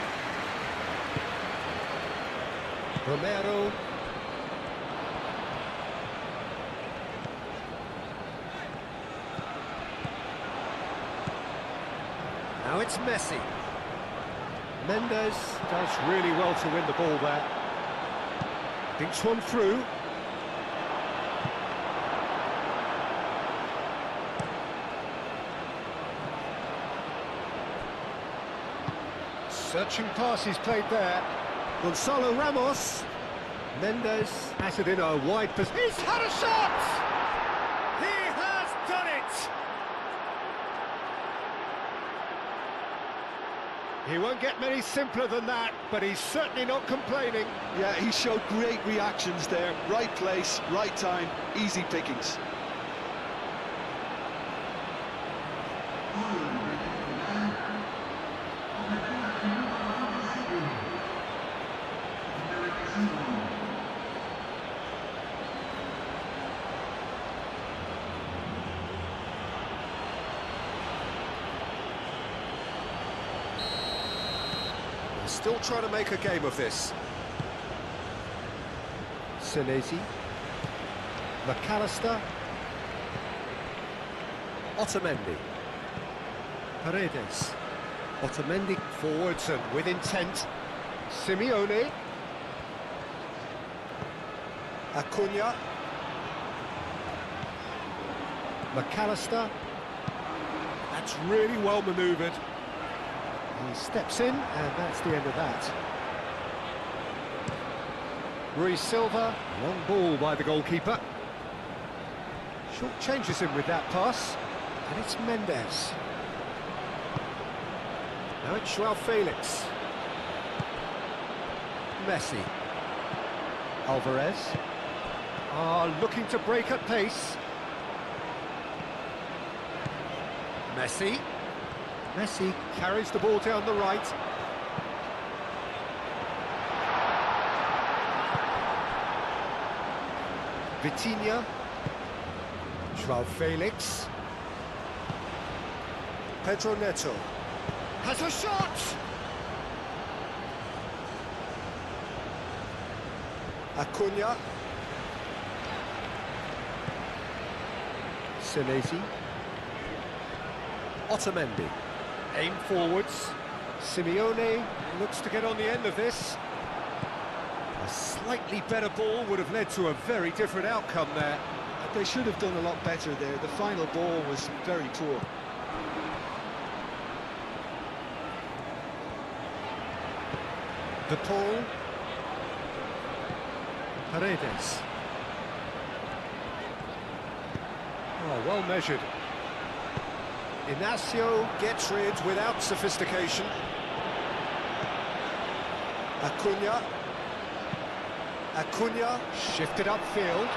Romero. Now it's Messi. Mendes does really well to win the ball there. Thinks one through. Searching pass he's played there. Gonzalo Ramos. Mendes has it in a wide position. He's had a shot! He has done it! He won't get many simpler than that, but he's certainly not complaining. Yeah, he showed great reactions there. Right place, right time, easy pickings. Still trying to make a game of this. Senesi. McAllister. Otamendi. Paredes. Otamendi forwards and with intent. Simeone. Acuna. McAllister. That's really well manoeuvred. He steps in, and that's the end of that. Rui Silva, long ball by the goalkeeper. Short changes him with that pass, and it's Mendes. Now it's João Felix. Messi. Alvarez. Looking to break at pace. Messi. Messi carries the ball down the right. Vitinha. João Felix. Pedro Neto. Has a shot! Acuna. Senesi. Otamendi. Aim forwards. Simeone looks to get on the end of this. A slightly better ball would have led to a very different outcome there. They should have done a lot better there. The final ball was very poor. De Paul. Paredes. Oh, well measured. Inacio gets rid without sophistication. Acuna. Acuna shifted upfield.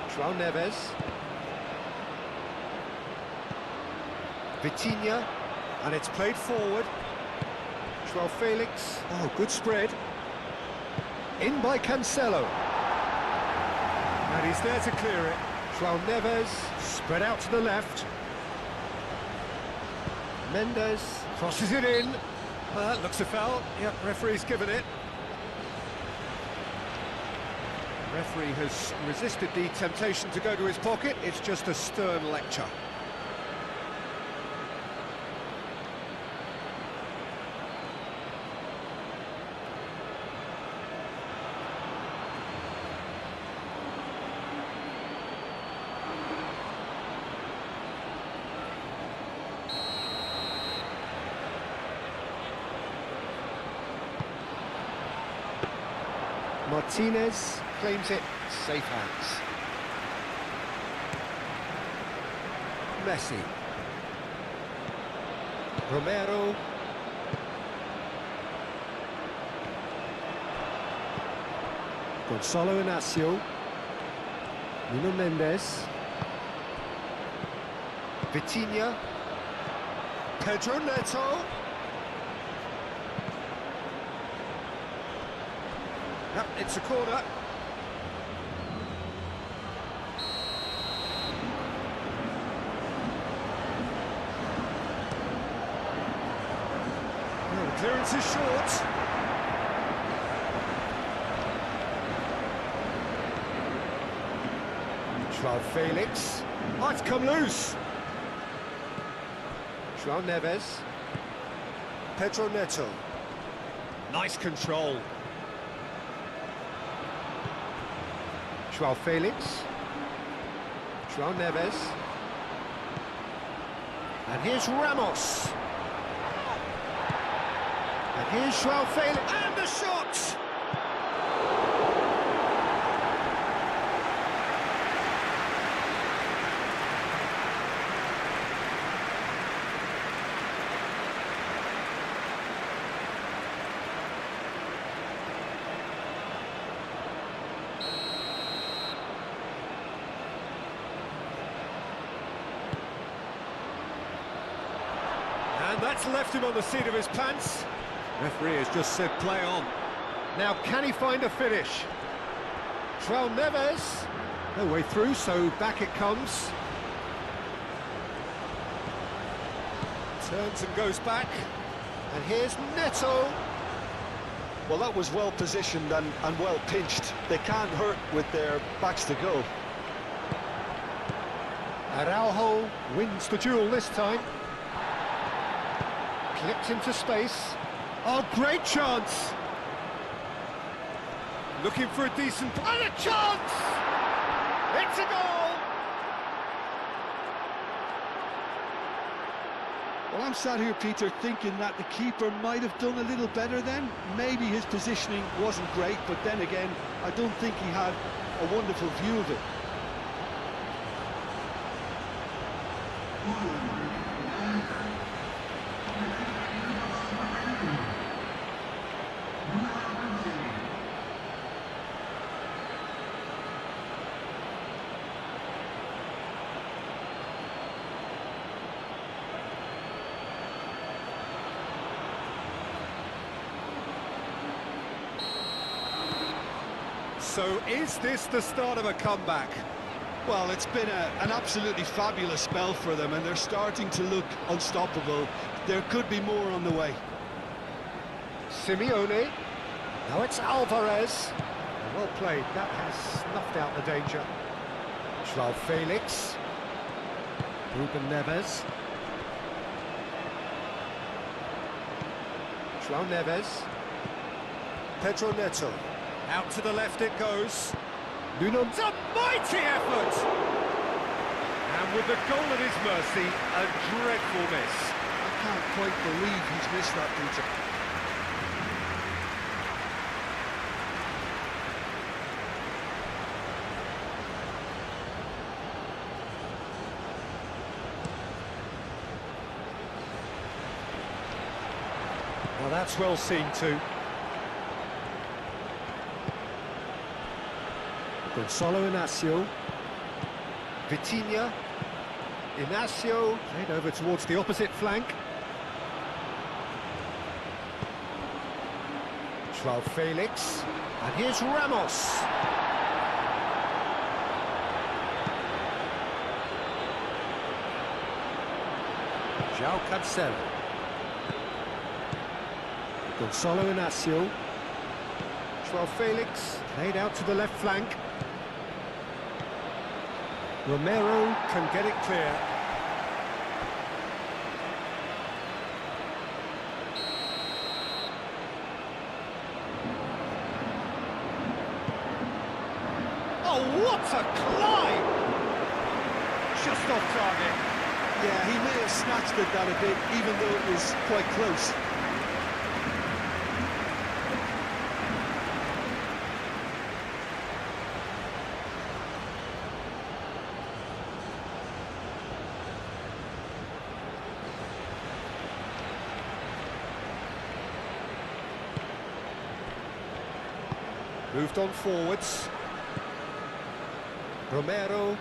João Neves. Vitinha. And it's played forward. João Felix. Oh, good spread. In by Cancelo. And he's there to clear it. João Neves, spread out to the left. Mendes crosses it in. Looks a foul. Yep, referee's given it. Referee has resisted the temptation to go to his pocket. It's just a stern lecture. Martinez claims it, safe hands. Messi. Romero. Gonzalo Inacio. Nuno Mendes. Vitinha. Pedro Neto. Yep, it's a corner. No, the clearance is short. João Felix. Oh, it's come loose. João Neves. Pedro Neto. Nice control. João Felix. João Neves. And here's Ramos. And here's João Felix. And the shot! And that's left him on the seat of his pants. Referee has just said play on. Now can he find a finish? João Neves. No way through, so back it comes. Turns and goes back. And here's Neto. Well, that was well positioned and well pinched. They can't hurt with their backs to go. Araujo wins the duel this time. Clipped into space. Oh, great chance! Looking for a decent... And a chance! It's a goal! Well, I'm sat here, Peter, thinking that the keeper might have done a little better then. Maybe his positioning wasn't great, but then again, I don't think he had a wonderful view of it. So is this the start of a comeback? Well, it's been an absolutely fabulous spell for them, and they're starting to look unstoppable. There could be more on the way. Simeone. Now it's Alvarez. Well played, that has snuffed out the danger. João Felix. Ruben Neves. João Neves. Pedro Neto. Out to the left it goes. Nuno. It's a mighty effort! And with the goal at his mercy, a dreadful miss. I can't quite believe he's missed that, Peter. Well, that's well seen too. Gonzalo Inacio. Vitinha. Inacio. Played over towards the opposite flank. João Felix. And here's Ramos. João Cancelo. Gonzalo Inacio. João Felix. Played out to the left flank. Romero can get it clear. Oh, what a climb! Just off target. Yeah, he may have snatched at that a bit, even though it was quite close. Moved on forwards. Romero.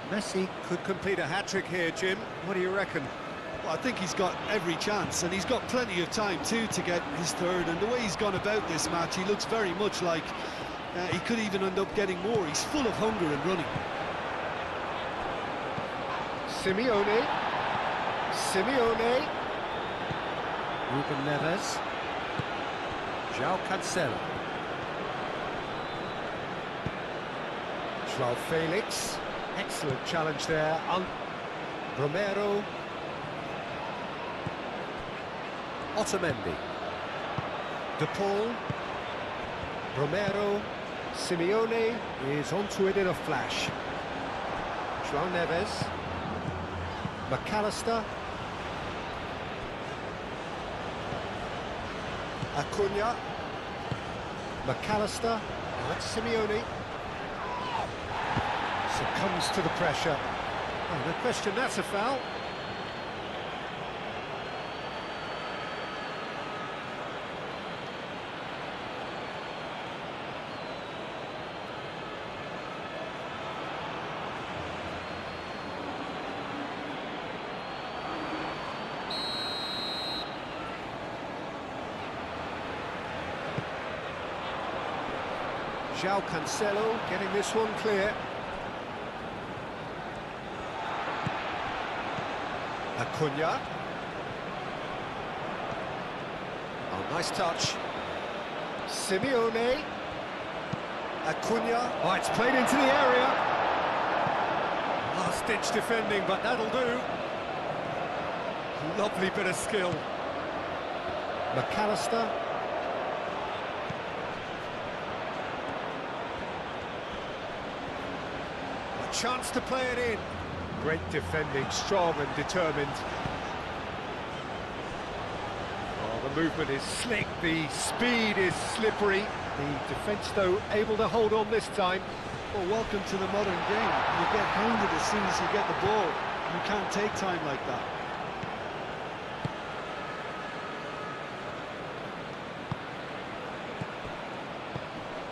Messi could complete a hat-trick here, Jim. What do you reckon? Well, I think he's got every chance, and he's got plenty of time too to get his third. And the way he's gone about this match, he looks very much like he could even end up getting more. He's full of hunger and running. Simeone. Ruben Neves. João Cancelo. João Felix. Excellent challenge there. Romero. Otamendi. De Paul. Romero. Simeone is onto it in a flash. João Neves. McAllister. Acuna. McAllister. Now that's Simeone. Succumbs to the pressure. Oh, no question, that's a foul. João Cancelo getting this one clear. Acuna. Oh, nice touch. Simeone. Acuna. Oh, it's played into the area. Last-ditch defending, but that'll do. Lovely bit of skill. McAllister. A chance to play it in. Great defending, strong and determined. Oh, the movement is slick, the speed is slippery. The defence, though, able to hold on this time. Well, welcome to the modern game. You get hounded as soon as you get the ball. You can't take time like that.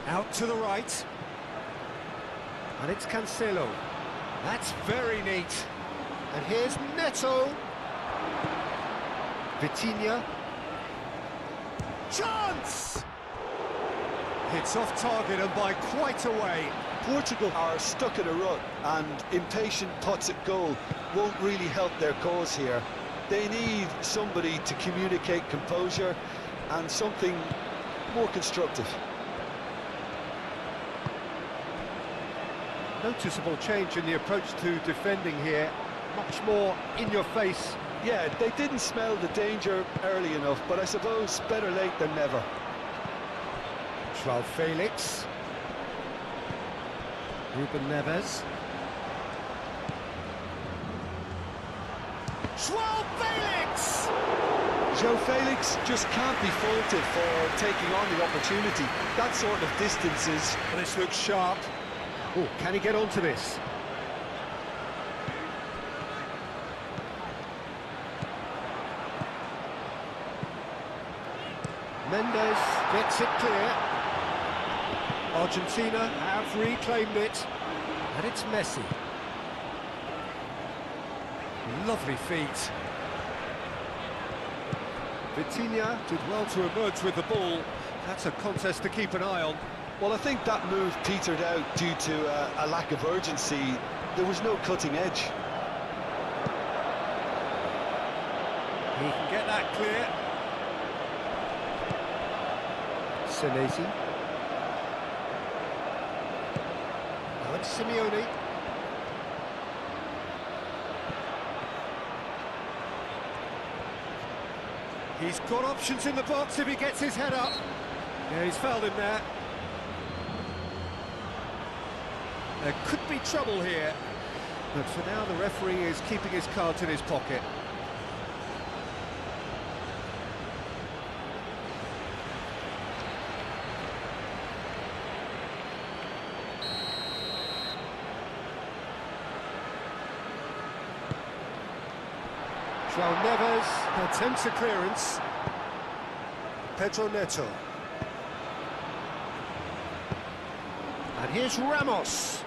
Out to the right. And it's Cancelo. That's very neat. And here's Neto. Vitinha. Chance! Hits off target and by quite a way. Portugal are stuck in a rut, and impatient putts at goal won't really help their cause here. They need somebody to communicate composure and something more constructive. Noticeable change in the approach to defending here. Much more in your face. Yeah, they didn't smell the danger early enough, but I suppose better late than never. João Felix. Ruben Neves. João Felix! João Felix just can't be faulted for taking on the opportunity. That sort of distance is... This looks sharp. Oh, can he get onto this? Mendes gets it clear. Argentina have reclaimed it. And it's Messi. Lovely feet. Vitinha did well to emerge with the ball. That's a contest to keep an eye on. Well, I think that move petered out due to a lack of urgency. There was no cutting edge. He can get that clear. Senesi. Now it's Simeone. He's got options in the box if he gets his head up. Yeah, he's fouled him there. There could be trouble here, but for now the referee is keeping his cards in his pocket. João Neves attempts a clearance. Pedro Neto. And here's Ramos.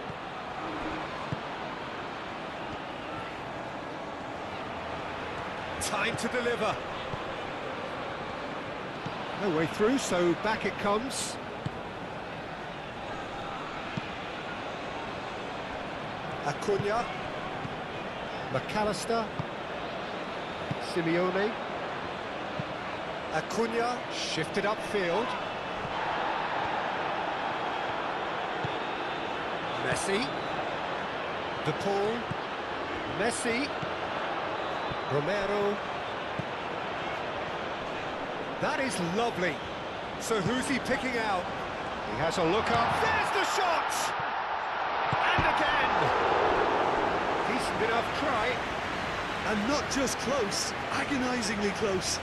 Time to deliver. No way through, so back it comes. Acuna. McAllister. Simeone. Acuna shifted upfield. Messi. De Paul. Messi. Romero. That is lovely. So who's he picking out? He has a look up. There's the shot! And again! Decent enough try. And not just close, agonisingly close.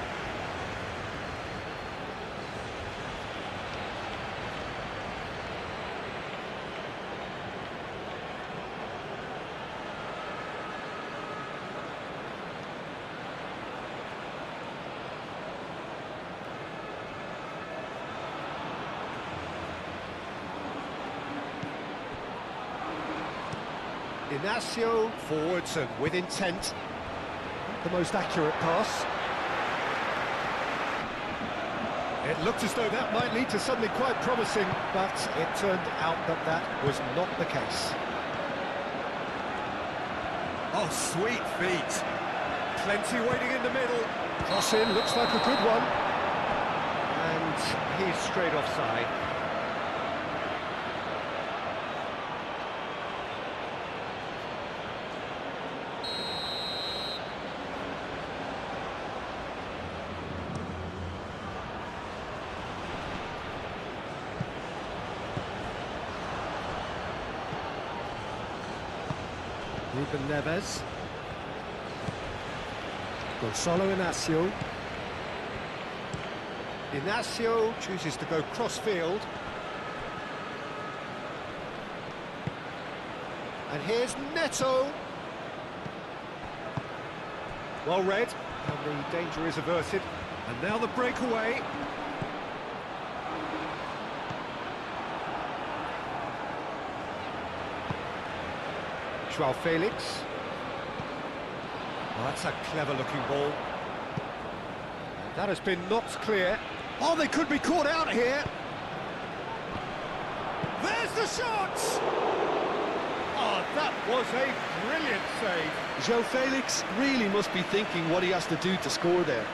Inacio forwards and with intent. The most accurate pass. It looked as though that might lead to something quite promising, but it turned out that that was not the case. Oh, sweet feet. Plenty waiting in the middle. Cross in, looks like a good one. And he's straight offside. Ruben Neves. Gonzalo Inacio. Inacio chooses to go cross-field. And here's Neto. Well read, and the danger is averted. And now the breakaway. Joao Felix. Well, that's a clever-looking ball. And that has been knocked clear. Oh, they could be caught out here. There's the shot! Oh, that was a brilliant save. Joao Felix really must be thinking what he has to do to score there.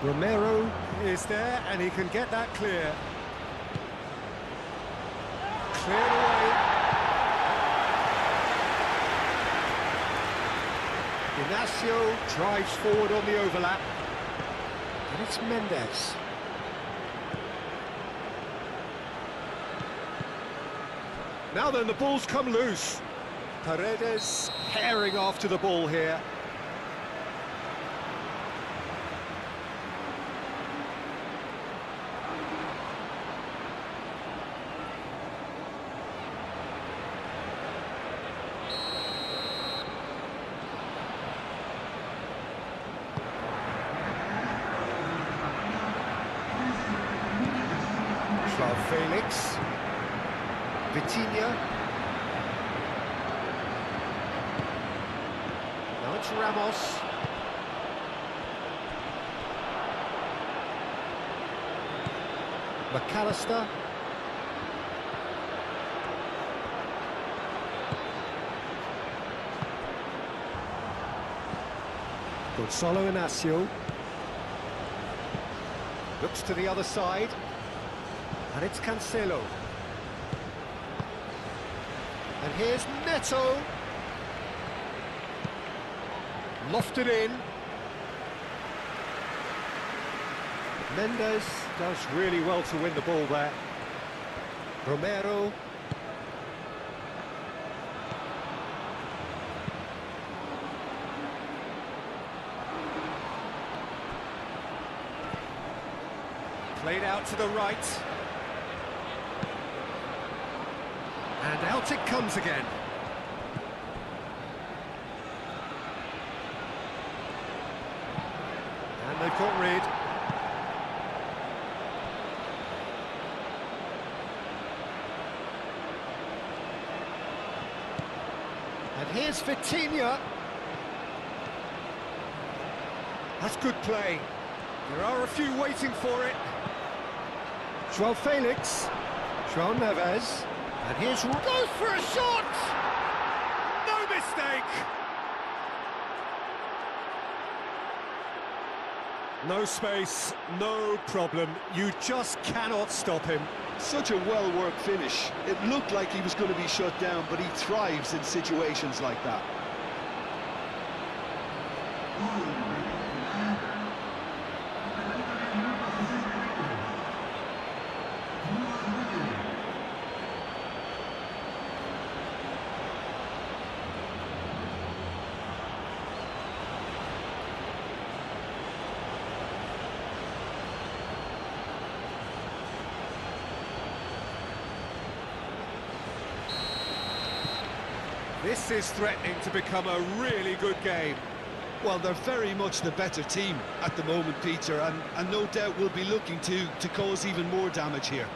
Romero is there, and he can get that clear. Cleared away. Inacio drives forward on the overlap. And it's Mendes. Now then, the ball's come loose. Paredes herring after the ball here. Joao Felix, Vitinha, now it's Ramos, McAllister, Gonzalo Inacio, looks to the other side. And it's Cancelo. And here's Neto. Lofted in. Mendes does really well to win the ball there. Romero. Played out to the right. And out it comes again. And they've got rid. And here's Vitinha. That's good play. There are a few waiting for it. João Felix. João Neves. And here's... goes for a shot! No mistake! No space, no problem. You just cannot stop him. Such a well-worked finish. It looked like he was going to be shut down, but he thrives in situations like that. This is threatening to become a really good game. Well, they're very much the better team at the moment, Peter, and no doubt will be looking to cause even more damage here.